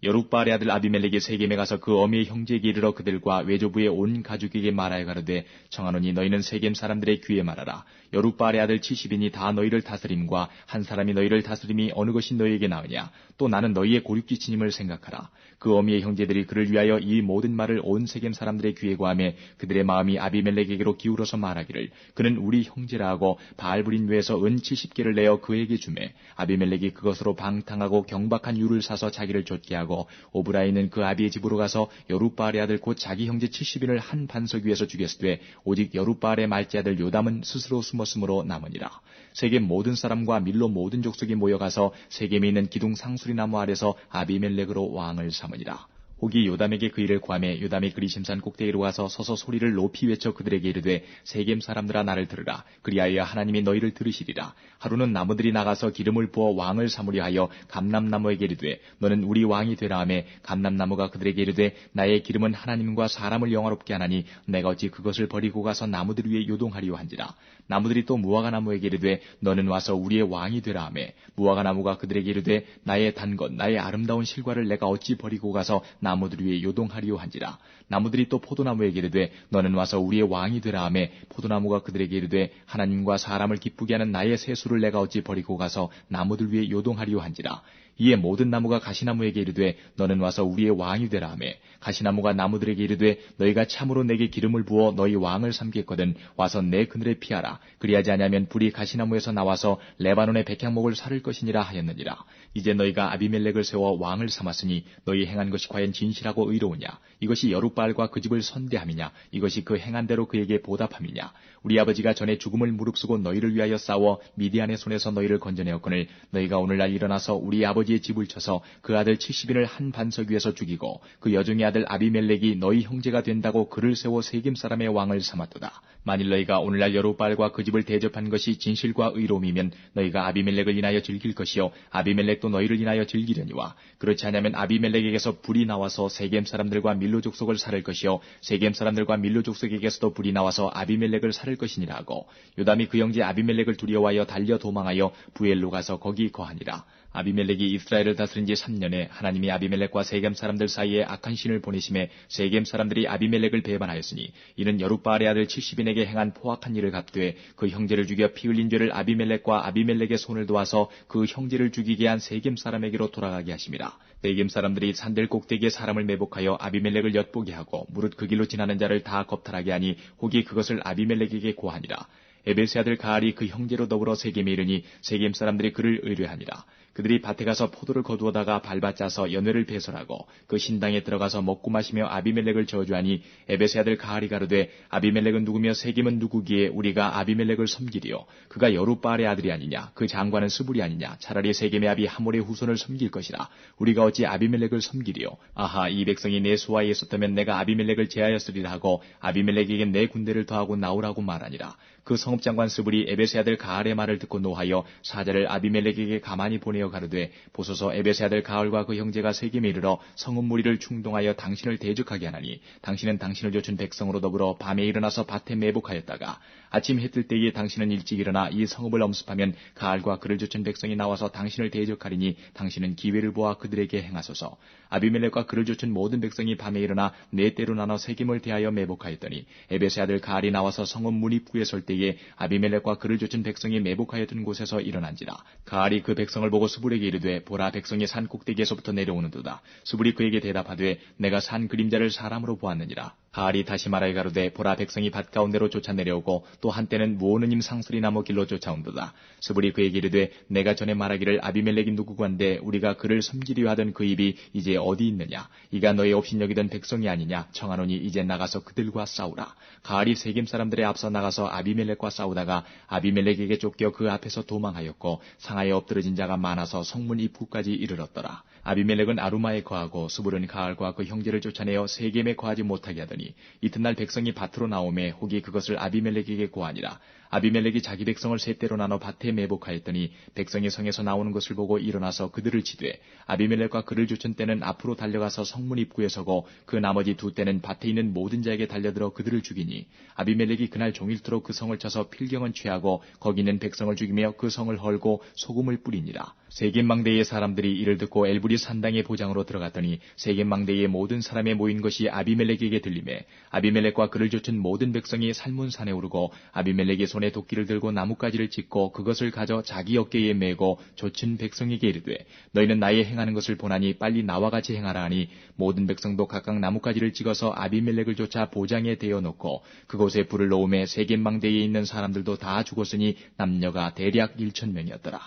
여룻바알의 아들 아비멜렉이 세겜에 가서 그 어미의 형제에게 이르러 그들과 외조부의 온 가족에게 말하여 가로되 청하노니 너희는 세겜 사람들의 귀에 말하라. 여룻바알의 아들 70인이 다 너희를 다스림과 한 사람이 너희를 다스림이 어느 것이 너희에게 나으냐. 또 나는 너희의 고륙지친임을 생각하라. 그 어미의 형제들이 그를 위하여 이 모든 말을 온 세겜 사람들의 귀에 고하매 그들의 마음이 아비멜렉에게로 기울어서 말하기를 그는 우리 형제라 하고 바알브린 뇌에서 은 70개를 내어 그에게 주매 아비멜렉이 그것으로 방탕하고 경박한 유를 사서 자기를 좇게 하고 오브라에 있는 그 아비의 집으로 가서 여룻바알의 아들 곧 자기 형제 70인을 한 반석 위에서 죽였으되 오직 여룻바알의 말째 아들 요담은 스스로 숨었으므로 남으니라. 세겜 모든 사람과 밀로 모든 족속이 모여가서 세겜에 있는 기둥 상수리 나무 아래서 아비멜렉으로 왕을 삼으니라. 혹이 요담에게 그 일을 구하매 요담이 그리심산 꼭대기로 가서 서서 소리를 높이 외쳐 그들에게 이르되 세겜 사람들아 나를 들으라. 그리하여 하나님이 너희를 들으시리라. 하루는 나무들이 나가서 기름을 부어 왕을 삼으려 하여 감람나무에게 이르되 너는 우리 왕이 되라 하매 감람나무가 그들에게 이르되 나의 기름은 하나님과 사람을 영화롭게 하나니 내가 어찌 그것을 버리고 가서 나무들 위에 요동하리요 한지라. 나무들이 또 무화과나무에게 이르되 너는 와서 우리의 왕이 되라 하매 무화과나무가 그들에게 이르되 나의 단 것 나의 아름다운 실과를 내가 어찌 버리고 가서 나무들 위에 요동하리요 한지라. 나무들이 또 포도나무에게 이르되 너는 와서 우리의 왕이 되라 하매 포도나무가 그들에게 이르되 하나님과 사람을 기쁘게 하는 나의 세수를 내가 어찌 버리고 가서 나무들 위에 요동하리요 한지라. 이에 모든 나무가 가시나무에게 이르되 너는 와서 우리의 왕이 되라 하매 가시나무가 나무들에게 이르되 너희가 참으로 내게 기름을 부어 너희 왕을 삼겠거든 와서 내 그늘에 피하라. 그리하지 아니하면 불이 가시나무에서 나와서 레바논의 백향목을 살을 것이니라 하였느니라. 이제 너희가 아비멜렉을 세워 왕을 삼았으니 너희 행한 것이 과연 진실하고 의로우냐? 이것이 여룻바알과 그 집을 선대함이냐? 이것이 그 행한 대로 그에게 보답함이냐? 우리 아버지가 전에 죽음을 무릅쓰고 너희를 위하여 싸워 미디안의 손에서 너희를 건져내었거늘 너희가 오늘날 일어나서 우리 아버지의 집을 쳐서 그 아들 70인을 한 반석 위에서 죽이고 그 여종의 아들 아비멜렉이 너희 형제가 된다고 그를 세워 세겜 사람의 왕을 삼았도다. 만일 너희가 오늘날 여룻바알과 그 집을 대접한 것이 진실과 의로움이면 너희가 아비멜렉을 인하여 즐길 것이요 아비멜렉도 너희를 인하여 즐기려니와 그렇지 않으면 아비멜렉에게서 불이 나와서 세겜 사람들과 밀로 족속을 살을 것이요 세겜 사람들과 밀로 족속에게서도 불이 나와서 아비멜렉을 살을 것이니라 하고 요담이 그 형제 아비멜렉을 두려워하여 달려 도망하여 부엘로 가서 거기 거하니라. 아비멜렉이 이스라엘을 다스린 지 3년에 하나님이 아비멜렉과 세겜 사람들 사이에 악한 신을 보내심에 세겜 사람들이 아비멜렉을 배반하였으니 이는 여룻바알의 아들 70인에게 행한 포악한 일을 갚되 그 형제를 죽여 피 흘린 죄를 아비멜렉과 아비멜렉의 손을 도와서 그 형제를 죽이게 한 세겜 사람에게로 돌아가게 하심이라. 세겜 사람들이 산들 꼭대기에 사람을 매복하여 아비멜렉을 엿보게 하고 무릇 그 길로 지나는 자를 다 겁탈하게 하니 혹이 그것을 아비멜렉에게 고하니라. 에베스의 아들 가알이 그 형제로 더불어 세겜에 이르니 세겜 사람들이 그를 의뢰하니라. 그들이 밭에 가서 포도를 거두어다가 밟아 짜서 연회를 배설하고 그 신당에 들어가서 먹고 마시며 아비멜렉을 저주하니 에베스의 아들 가알이 가로되 아비멜렉은 누구며 세겜은 누구기에 우리가 아비멜렉을 섬기리요. 그가 여룻바알의 아들이 아니냐. 그 장관은 스불이 아니냐. 차라리 세겜의 아비 하몰의 후손을 섬길 것이라. 우리가 어찌 아비멜렉을 섬기리요. 아하 이 백성이 내 수하에 있었다면 내가 아비멜렉을 제하였으리라 하고 아비멜렉에게 내 군대를 더하고 나오라고 말하니라. 그 성읍장관 스불이 에베스의 아들 가알의 말을 듣고 노하여 사자를 아비멜렉에게 가만히 보내어 가로되 보소서 에베스의 아들 가알과 그 형제가 세겜에 이르러 성읍 무리를 충동하여 당신을 대적하게 하나니 당신은 당신을 좇은 백성으로 더불어 밤에 일어나서 밭에 매복하였다가 아침 해 뜰 때에 당신은 일찍 일어나 이 성읍을 엄습하면 가알과 그를 좇은 백성이 나와서 당신을 대적하리니 당신은 기회를 보아 그들에게 행하소서. 아비멜렉과 그를 좇은 모든 백성이 밤에 일어나 네 때로 나눠 세겜을 대하여 매복하였더니 에베스의 아들 가알이 나와서 성읍 문 입구에 설 때에 아비멜렉과 그를 좇은 백성이 매복하였던 곳에서 일어난지라. 가알이 그 백성을 보고 스불에게 이르되 보라 백성이 산 꼭대기에서부터 내려오는도다. 스불이 그에게 대답하되 내가 산 그림자를 사람으로 보았느니라. 가알이 다시 말하여 가로되 보라 백성이 밭 가운데로 쫓아 내려오고 또 한때는 무오느님 상수리 나무 길로 쫓아온도다. 스불이 그에게 이르되 내가 전에 말하기를 아비멜렉이 누구고 한데 우리가 그를 섬기려 하던 그 입이 이제 어디 있느냐. 이가 너의 업신여기던 백성이 아니냐. 청하노니 이제 나가서 그들과 싸우라. 가알이 세겜 사람들의 앞서 나가서 아비멜렉과 싸우다가 아비멜렉에게 쫓겨 그 앞에서 도망하였고 상하에 엎드러진 자가 많아서 성문 입구까지 이르렀더라. 아비멜렉은 아루마에 거하고 스불은 가알과 그 형제를 쫓아내어 세겜에 거하지 못하게 하더니 이튿날 백성이 밭으로 나오매 혹이 그것을 아비멜렉에게 고하니라. 아비멜렉이 자기 백성을 세 때로 나눠 밭에 매복하였더니 백성이 성에서 나오는 것을 보고 일어나서 그들을 치되 아비멜렉과 그를 쫓은 때는 앞으로 달려가서 성문 입구에 서고 그 나머지 두 때는 밭에 있는 모든 자에게 달려들어 그들을 죽이니 아비멜렉이 그날 종일토록 그 성을 쳐서 필경은 취하고 거기 있는 백성을 죽이며 그 성을 헐고 소금을 뿌리니라. 세겜 망대의 사람들이 이를 듣고 엘브리 산당의 보장으로 들어갔더니 세겜 망대의 모든 사람의 모인 것이 아비멜렉에게 들리매 아비멜렉과 그를 쫓은 모든 백성이 살문산에 오르고 아비멜렉이 손에 도끼를 들고 나뭇가지를 찢고 그것을 가져 자기 어깨에 메고 쫓은 백성에게 이르되 너희는 나의 행하는 것을 보나니 빨리 나와 같이 행하라 하니 모든 백성도 각각 나뭇가지를 찍어서 아비멜렉을 쫓아 보장에 대어놓고 그곳에 불을 놓음에 세겜 망대에 있는 사람들도 다 죽었으니 남녀가 대략 1,000명이었더라.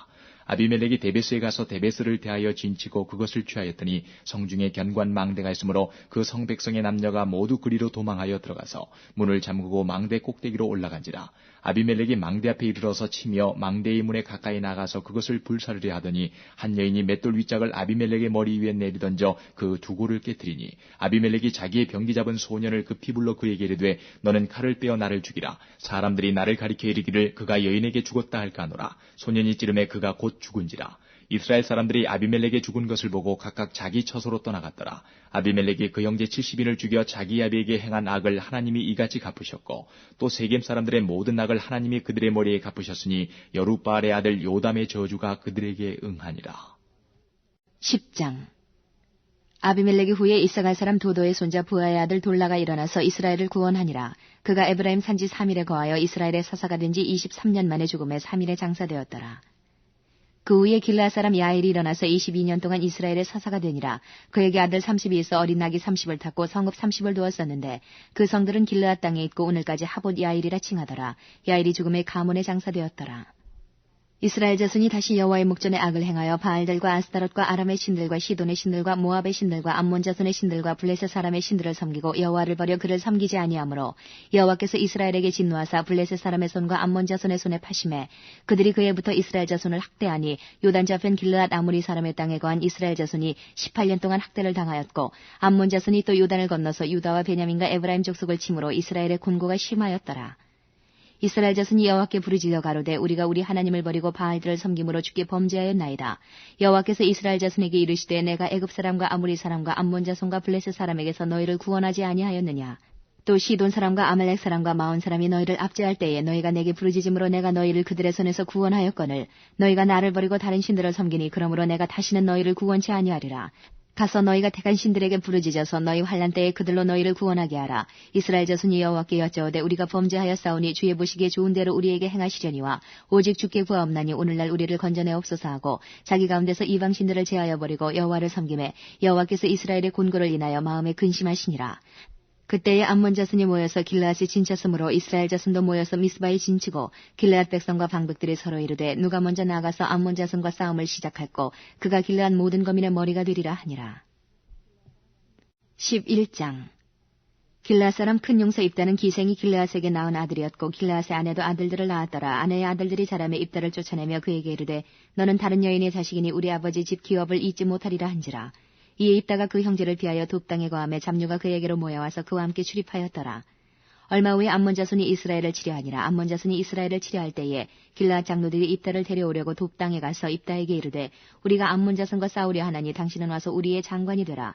아비멜렉이 데베스에 가서 데베스를 대하여 진치고 그것을 취하였더니 성중에 견관 망대가 있으므로 그 성 백성의 남녀가 모두 그리로 도망하여 들어가서 문을 잠그고 망대 꼭대기로 올라간지라. 아비멜렉이 망대 앞에 이르러서 치며 망대의 문에 가까이 나가서 그것을 불사르려 하더니 한 여인이 맷돌 윗짝을 아비멜렉의 머리 위에 내리던져 그 두고를 깨뜨리니 아비멜렉이 자기의 병기 잡은 소년을 급히 불러 그에게 이르되 너는 칼을 빼어 나를 죽이라. 사람들이 나를 가리켜 이르기를 그가 여인에게 죽었다 할까 하노라. 소년이 찌름에 그가 곧 죽은지라. 이스라엘 사람들이 아비멜렉의 죽은 것을 보고 각각 자기 처소로 떠나갔더라. 아비멜렉이 그 형제 70인을 죽여 자기 아비에게 행한 악을 하나님이 이같이 갚으셨고 또 세겜 사람들의 모든 악을 하나님이 그들의 머리에 갚으셨으니 여룻바알의 아들 요담의 저주가 그들에게 응하니라. 10장 아비멜렉이 후에 이사갈 사람 도도의 손자 부하의 아들 돌라가 일어나서 이스라엘을 구원하니라. 그가 에브라임 산지 3일에 거하여 이스라엘의 사사가 된 지 23년 만에 죽음에 3일에 장사되었더라. 그 후에 길르앗 사람 야일이 일어나서 22년 동안 이스라엘의 사사가 되니라. 그에게 아들 30이 있어 어린 낙이 30을 탔고 성읍 30을 두었었는데 그 성들은 길르앗 땅에 있고 오늘까지 하봇 야일이라 칭하더라. 야일이 죽음에 가문에 장사되었더라. 이스라엘 자손이 다시 여호와의 목전에 악을 행하여 바알들과 아스타롯과 아람의 신들과 시돈의 신들과 모압의 신들과 암몬 자손의 신들과 블레셋 사람의 신들을 섬기고 여호와를 버려 그를 섬기지 아니하므로 여호와께서 이스라엘에게 진노하사 블레셋 사람의 손과 암몬 자손의 손에 파심해 그들이 그에부터 이스라엘 자손을 학대하니 요단 저편 길르앗 아무리 사람의 땅에 거한 이스라엘 자손이 18년 동안 학대를 당하였고 암몬 자손이 또 요단을 건너서 유다와 베냐민과 에브라임 족속을 침으로 이스라엘의 곤고가 심하였더라. 이스라엘 자손이 여호와께 부르짖어 가로되 우리가 우리 하나님을 버리고 바알들을 섬김으로 주께 범죄하였나이다. 여호와께서 이스라엘 자손에게 이르시되 내가 애굽 사람과 아무리 사람과 암몬 자손과 블레셋 사람에게서 너희를 구원하지 아니하였느냐. 또 시돈 사람과 아말렉 사람과 마온 사람이 너희를 압제할 때에 너희가 내게 부르짖음으로 내가 너희를 그들의 손에서 구원하였거늘 너희가 나를 버리고 다른 신들을 섬기니 그러므로 내가 다시는 너희를 구원치 아니하리라. 가서 너희가 택한 신들에게 부르짖어서 너희 환난 때에 그들로 너희를 구원하게 하라. 이스라엘 자손이 여호와께 여짜오되 우리가 범죄하였사오니 주의 보시기에 좋은 대로 우리에게 행하시려니와 오직 주께 구하옵나니 오늘날 우리를 건져내옵소서 하고 자기 가운데서 이방 신들을 제하여 버리고 여호와를 섬김에 여호와께서 이스라엘의 곤고를 인하여 마음에 근심하시니라. 그때에 암몬 자손이 모여서 길르앗이 진쳤으므로 이스라엘 자손도 모여서 미스바에 진치고 길르앗 백성과 방백들이 서로 이르되 누가 먼저 나가서 암몬 자손과 싸움을 시작할꼬 그가 길르앗 모든 거민의 머리가 되리라 하니라. 11장 길르앗 사람 큰 용사 입다는 기생이 길르앗에게 낳은 아들이었고 길르앗의 아내도 아들들을 낳았더라. 아내의 아들들이 자라매 입다를 쫓아내며 그에게 이르되 너는 다른 여인의 자식이니 우리 아버지 집 기업을 잊지 못하리라 한지라. 이에 입다가 그 형제를 피하여 돕 땅에 거하며 잡류가 그에게로 모여와서 그와 함께 출입하였더라. 얼마 후에 암몬 자손이 이스라엘을 치려하니라. 암몬 자손이 이스라엘을 치려할 때에 길르앗 장로들이 입다를 데려오려고 돕 땅에 가서 입다에게 이르되 우리가 암몬 자손과 싸우려 하나니 당신은 와서 우리의 장관이 되라.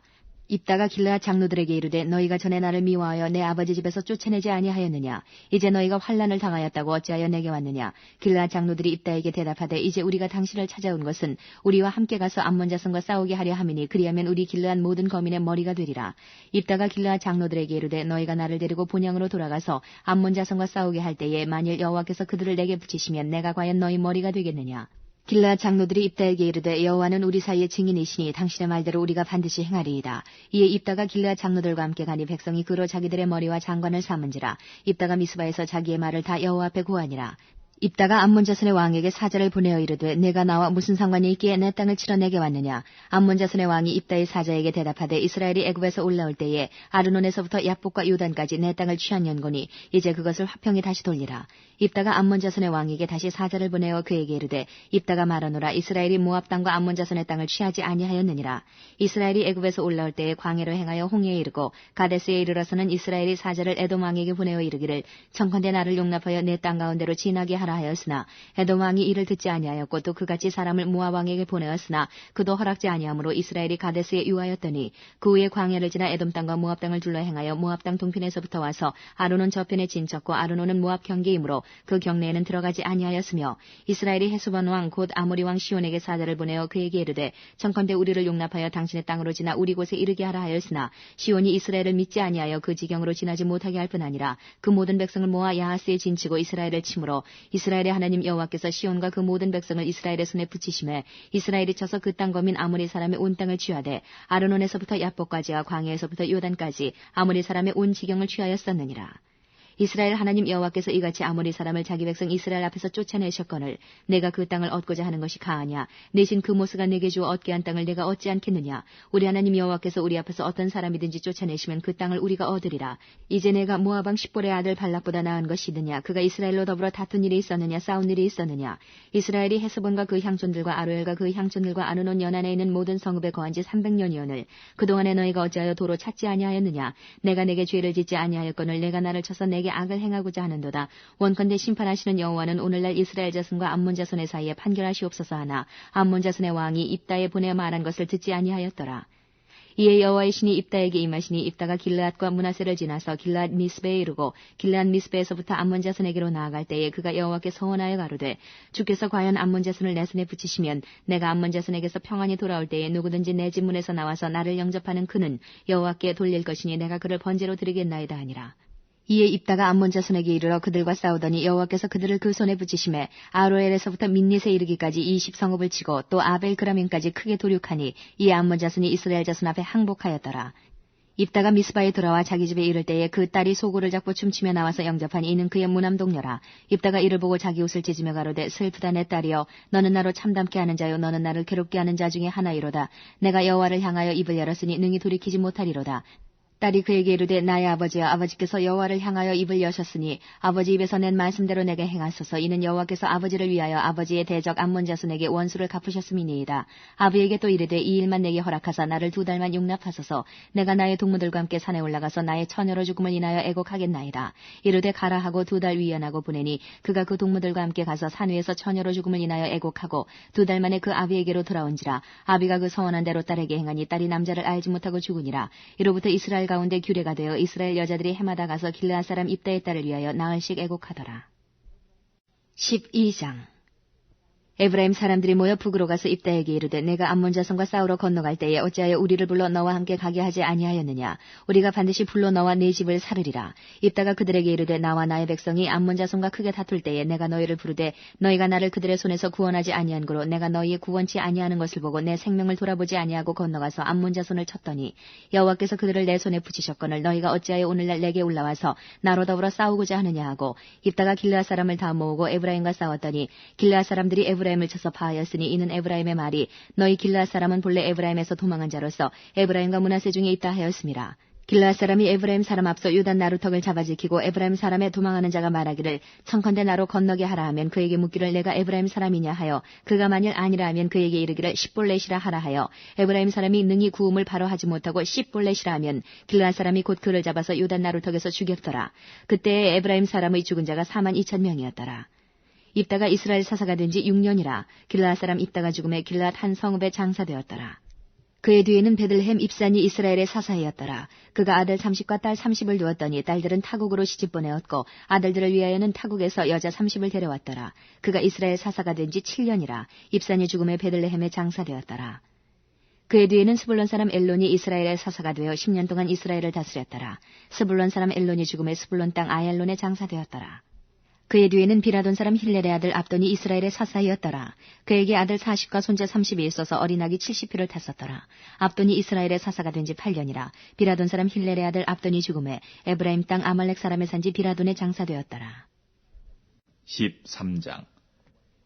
입다가 길르앗 장로들에게 이르되 너희가 전에 나를 미워하여 내 아버지 집에서 쫓아내지 아니하였느냐. 이제 너희가 환난을 당하였다고 어찌하여 내게 왔느냐. 길르앗 장로들이 입다에게 대답하되 이제 우리가 당신을 찾아온 것은 우리와 함께 가서 암몬 자손과 싸우게 하려 함이니 그리하면 우리 길르앗 모든 거민의 머리가 되리라. 입다가 길르앗 장로들에게 이르되 너희가 나를 데리고 본향으로 돌아가서 암몬 자손과 싸우게 할 때에 만일 여호와께서 그들을 내게 붙이시면 내가 과연 너희 머리가 되겠느냐. 길르앗 장로들이 입다에게 이르되 여호와는 우리 사이의 증인이시니 당신의 말대로 우리가 반드시 행하리이다. 이에 입다가 길르앗 장로들과 함께 가니 백성이 그로 자기들의 머리와 장관을 삼은지라. 입다가 미스바에서 자기의 말을 다 여호와 앞에 고하니라. 입다가 암몬 자손의 왕에게 사자를 보내어 이르되 내가 나와 무슨 상관이 있기에 내 땅을 치러 내게 왔느냐. 암몬 자손의 왕이 입다의 사자에게 대답하되 이스라엘이 애굽에서 올라올 때에 아르논에서부터 야복과 요단까지 내 땅을 취한 연고니 이제 그것을 화평히 다시 돌리라. 입다가 암몬 자손의 왕에게 다시 사자를 보내어 그에게 이르되 입다가 말하노라. 이스라엘이 모압 땅과 암몬 자손의 땅을 취하지 아니하였느니라. 이스라엘이 애굽에서 올라올 때에 광해로 행하여 홍해에 이르고 가데스에 이르러서는 이스라엘이 사자를 에돔 왕에게 보내어 이르기를 청컨대 나를 용납하여 내 땅 가운데로 지나게 하라 하였으나 에돔 왕이 이를 듣지 아니하였고 또 그같이 사람을 모압 왕에게 보내었으나 그도 허락지 아니하므로 이스라엘이 가데스에 유하였더니 그 후에 광야를 지나 에돔 땅과 모압 땅을 둘러 행하여 모압 땅 동편에서부터 와서 아르논 저편에 진쳤고 아르논은 모압 경계이므로 그 경내에는 들어가지 아니하였으며 이스라엘이 헤스본 왕 곧 아모리 왕 시온에게 사자를 보내어 그에게 이르되 청컨대 우리를 용납하여 당신의 땅으로 지나 우리 곳에 이르게 하라 하였으나 시온이 이스라엘을 믿지 아니하여 그 지경으로 지나지 못하게 할 뿐 아니라 그 모든 백성을 모아 야하스에 진치고 이스라엘을 치므로 이스라엘의 하나님 여호와께서 시온과 그 모든 백성을 이스라엘의 손에 붙이심에 이스라엘이 쳐서 그 땅 거민 아모리 사람의 온 땅을 취하되 아르논에서부터 야복까지와 광야에서부터 요단까지 아모리 사람의 온 지경을 취하였었느니라. 이스라엘 하나님 여호와께서 이같이 아모리 사람을 자기 백성 이스라엘 앞에서 쫓아내셨거늘 내가 그 땅을 얻고자 하는 것이 가하냐. 내신 그 모스가 내게 주어 얻게 한 땅을 내가 얻지 않겠느냐. 우리 하나님 여호와께서 우리 앞에서 어떤 사람이든지 쫓아내시면 그 땅을 우리가 얻으리라. 이제 내가 모압 왕 십볼의 아들 발락보다 나은 것이느냐. 그가 이스라엘로 더불어 다툰 일이 있었느냐. 싸운 일이 있었느냐. 이스라엘이 헤스본과 그 향촌들과 아로엘과 그 향촌들과 아르논 연안에 있는 모든 성읍에 거한 지 300년이오늘 그동안에 너희가 어찌하여 도로 찾지 아니하였느냐. 내가 내게 죄를 짓지 아니하였거늘 내가 나를 쳐서 내게 악을 행하고자 하는도다. 원컨대 심판하시는 여호와는 오늘날 이스라엘 자손과 암몬 자손의 사이에 판결하시옵소서 하나 암몬 자손의 왕이 입다에 보내 말한 것을 듣지 아니하였더라. 이에 여호와의 신이 입다에게 임하시니 입다가 길르앗과 므낫세를 지나서 길르앗 미스베에 이르고 길르앗 미스베에서부터 암몬 자손에게로 나아갈 때에 그가 여호와께 서원하여 가로되 주께서 과연 암몬 자손을 내 손에 붙이시면 내가 암몬 자손에게서 평안히 돌아올 때에 누구든지 내 집 문에서 나와서 나를 영접하는 그는 여호와께 돌릴 것이니 내가 그를 번제로 드리겠나이다 하니라. 이에 입다가 암몬 자손에게 이르러 그들과 싸우더니 여호와께서 그들을 그 손에 붙이심에 아로엘에서부터 민닛에 이르기까지 20성읍을 치고 또 아벨그라민까지 크게 도륙하니 이에 암몬 자손이 이스라엘 자손 앞에 항복하였더라. 입다가 미스바에 돌아와 자기 집에 이를 때에 그 딸이 소고를 잡고 춤추며 나와서 영접하니 이는 그의 무남동녀라. 입다가 이를 보고 자기 옷을 찢으며 가로되 슬프다 내 딸이여 너는 나로 참담케 하는 자요 너는 나를 괴롭게 하는 자 중에 하나이로다. 내가 여호와를 향하여 입을 열었으니 능히 돌이키지 못하리로다. 딸이 그에게 이르되 나의 아버지여 아버지께서 여호와를 향하여 입을 여셨으니 아버지 입에서 낸 말씀대로 내게 행하소서. 이는 여호와께서 아버지를 위하여 아버지의 대적 암몬 자손에게 원수를 갚으셨음이니이다. 아비에게 또 이르되 이 일만 내게 허락하사 나를 2달만 용납하소서. 내가 나의 동무들과 함께 산에 올라가서 나의 처녀로 죽음을 인하여 애곡하겠나이다. 이르되 가라 하고 2달 위안하고 보내니 그가 그 동무들과 함께 가서 산 위에서 처녀로 죽음을 인하여 애곡하고 2달 만에 그 아비에게로 돌아온지라. 아비가 그 서원한 대로 딸에게 행하니 딸이 남자를 알지 못하고 죽으니라. 이로부터 이스라엘 가운데 규례가 되어 이스라엘 여자들이 해마다 가서 길르앗 사람 입다의 딸을 위하여 나흘씩 애곡하더라. 12장 에브라임 사람들이 모여 북으로 가서 입다에게 이르되 내가 암몬 자손과 싸우러 건너갈 때에 어찌하여 우리를 불러 너와 함께 가게 하지 아니하였느냐. 우리가 반드시 불러 너와 네 집을 살으리라. 입다가 그들에게 이르되 나와 나의 백성이 암몬 자손과 크게 다툴 때에 내가 너희를 부르되 너희가 나를 그들의 손에서 구원하지 아니한 고로 내가 너희의 구원치 아니하는 것을 보고 내 생명을 돌아보지 아니하고 건너가서 암몬 자손을 쳤더니 여호와께서 그들을 내 손에 붙이셨거늘 너희가 어찌하여 오늘날 내게 올라와서 나로 더불어 싸우고자 하느냐 하고 입다가 길르앗 사람을 다 모으고 에브라임과 싸웠더니 길르앗 사람들이 에브라임을 쳐서 파하였으니 이는 에브라임의 말이 너희 길르앗 사람은 본래 에브라임에서 도망한 자로서 에브라임과 므낫세 중에 있다 하였음이라. 길르앗 사람이 에브라임 사람 앞서 유단 나루턱을 잡아지키고 에브라임 사람의 도망하는 자가 말하기를 청컨대 나로 건너게 하라 하면 그에게 묻기를 내가 에브라임 사람이냐 하여 그가 만일 아니라 하면 그에게 이르기를 십볼렛이라 하라 하여 에브라임 사람이 능히 구음을 바로 하지 못하고 십볼렛이라 하면 길르앗 사람이 곧 그를 잡아서 유단 나루턱에서 죽였더라. 그때에 에브라임 사람의 죽은 자가 42,000명이었더라. 입다가 이스라엘 사사가 된 지 6년이라 길르앗 사람 입다가 죽음에 길르앗 한 성읍에 장사되었더라. 그의 뒤에는 베들레헴 입산이 이스라엘의 사사이었더라. 그가 아들 30과 딸 30을 두었더니 딸들은 타국으로 시집 보내었고 아들들을 위하여는 타국에서 여자 30을 데려왔더라. 그가 이스라엘 사사가 된 지 7년이라 입산이 죽음에 베들레헴에 장사되었더라. 그의 뒤에는 스불론 사람 엘론이 이스라엘의 사사가 되어 10년 동안 이스라엘을 다스렸더라. 스불론 사람 엘론이 죽음에 스불론 땅 아얄론에 장사되었더라. 그의 뒤에는 비라돈 사람 힐렐의 아들 압돈이 이스라엘의 사사이었더라. 그에게 아들 40과 손자 30이 있어서 어린아기 70표를 탔었더라. 압돈이 이스라엘의 사사가 된 지 8년이라. 비라돈 사람 힐렐의 아들 압돈이 죽음에 에브라임 땅 아말렉 사람의 산지 비라돈에 장사되었더라. 13장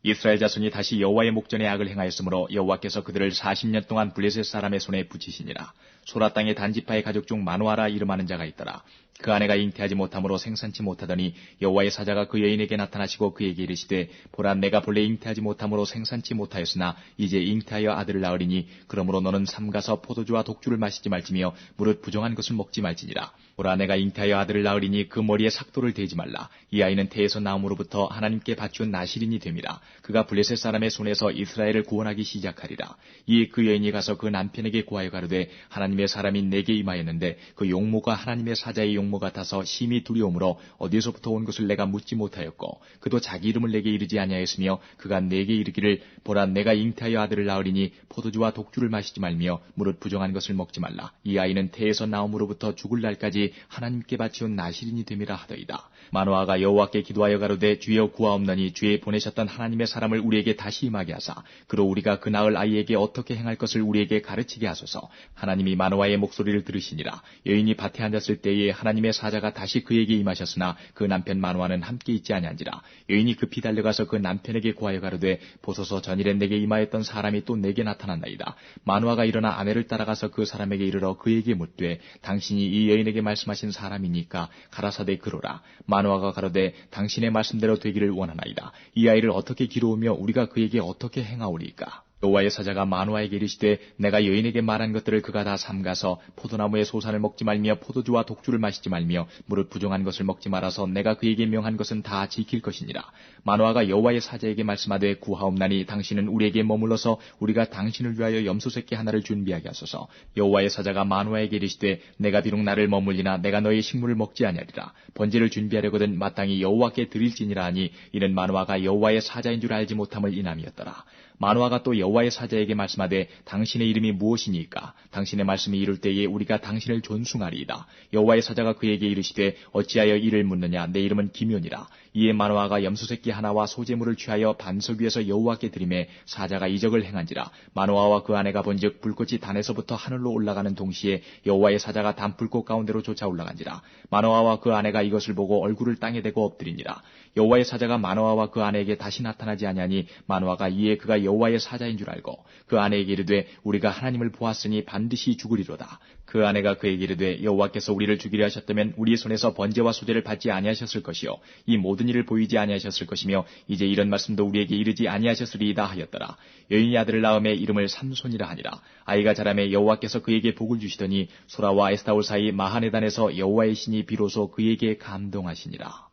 이스라엘 자손이 다시 여호와의 목전에 악을 행하였으므로 여호와께서 그들을 40년 동안 블레셋 사람의 손에 붙이시니라. 소라 땅의 단지파의 가족 중 마누아라 이름하는 자가 있더라. 그 아내가 잉태하지 못함으로 생산치 못하더니 여호와의 사자가 그 여인에게 나타나시고 그에게 이르시되 보라 내가 본래 잉태하지 못함으로 생산치 못하였으나 이제 잉태하여 아들을 낳으리니 그러므로 너는 삼가서 포도주와 독주를 마시지 말지며 무릇 부정한 것을 먹지 말지니라. 보라 내가 잉태하여 아들을 낳으리니 그 머리에 삭도를 대지 말라. 이 아이는 태에서 나옴으로부터 하나님께 바치온 나실인이 됨이라. 그가 블레셋 사람의 손에서 이스라엘을 구원하기 시작하리라. 이에 그 여인이 가서 그 남편에게 고하여 가로되 하나님의 사람이 내게 임하였는데 그 용모가 하나님의 사자의 용모 같아서 심히 두려움으로 어디서부터 온 것을 내가 묻지 못하였고 그도 자기 이름을 내게 이르지 아니하였으며 그가 내게 이르기를 보라 내가 잉태하여 아들을 낳으리니 포도주와 독주를 마시지 말며 무릇 부정한 것을 먹지 말라. 이 아이는 태에서 나옴으로부터 죽을 날까지 하나님께 바치온 나실인이 됨이라 하더이다. 마노아가 여호와께 기도하여 가로되 주여 구하옵나니 주의 보내셨던 하나님의 사람을 우리에게 다시 임하게 하사 그로 우리가 그 낳을 아이에게 어떻게 행할 것을 우리에게 가르치게 하소서. 하나님이 마노아의 목소리를 들으시니라. 여인이 밭에 앉았을 때에 하나님의 사자가 다시 그에게 임하셨으나 그 남편 마노아는 함께 있지 아니한지라. 여인이 급히 달려가서 그 남편에게 고하여 가로되 보소서 전일에 내게 임하였던 사람이 또 내게 나타났나이다. 마노아가 일어나 아내를 따라가서 그 사람에게 이르러 그에게 묻되 당신이 이 여인에게 말씀하신 사람이니까 가라사대 그러라. 마노아가 가로되 당신의 말씀대로 되기를 원하나이다. 이 아이를 어떻게 기르우며 우리가 그에게 어떻게 행하오리까. 여호와의 사자가 마노아에게 이르시되 내가 여인에게 말한 것들을 그가 다 삼가서 포도나무의 소산을 먹지 말며 포도주와 독주를 마시지 말며 무릇 부정한 것을 먹지 말아서 내가 그에게 명한 것은 다 지킬 것이니라. 마노아가 여호와의 사자에게 말씀하되 구하옵나니 당신은 우리에게 머물러서 우리가 당신을 위하여 염소새끼 하나를 준비하게 하소서. 여호와의 사자가 마노아에게 이르시되 내가 비록 나를 머물리나 내가 너의 식물을 먹지 아니하리라. 번제를 준비하려거든 마땅히 여호와께 드릴지니라 하니 이는 마노아가 여호와의 사자인 줄 알지 못함을 인함이었더라. 마노아가 또 여호와의 사자에게 말씀하되 당신의 이름이 무엇이니까? 당신의 말씀이 이룰 때에 우리가 당신을 존숭하리이다. 여호와의 사자가 그에게 이르시되 어찌하여 이를 묻느냐? 내 이름은 기묘니라. 이에 마노아가 염소새끼 하나와 소제물을 취하여 반석 위에서 여호와께 드리매 사자가 이적을 행한지라. 마노아와 그 아내가 본즉 불꽃이 단에서부터 하늘로 올라가는 동시에 여호와의 사자가 단불꽃 가운데로 쫓아 올라간지라. 마노아와 그 아내가 이것을 보고 얼굴을 땅에 대고 엎드리니라. 여호와의 사자가 마노아와 그 아내에게 다시 나타나지 아니하니 마노아가 이에 그가 여호와의 사자인 줄 알고 그 아내에게 이르되 우리가 하나님을 보았으니 반드시 죽으리로다. 그 아내가 그에게 이르되 여호와께서 우리를 죽이려 하셨다면 우리의 손에서 번제와 수제를 받지 아니하셨을 것이요 이 모든 일을 보이지 아니하셨을 것이며 이제 이런 말씀도 우리에게 이르지 아니하셨으리이다 하였더라. 여인이 아들을 낳음에 이름을 삼손이라 하니라. 아이가 자라매 여호와께서 그에게 복을 주시더니 소라와 에스타올 사이 마하네단에서 여호와의 신이 비로소 그에게 감동하시니라.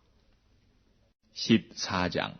14장.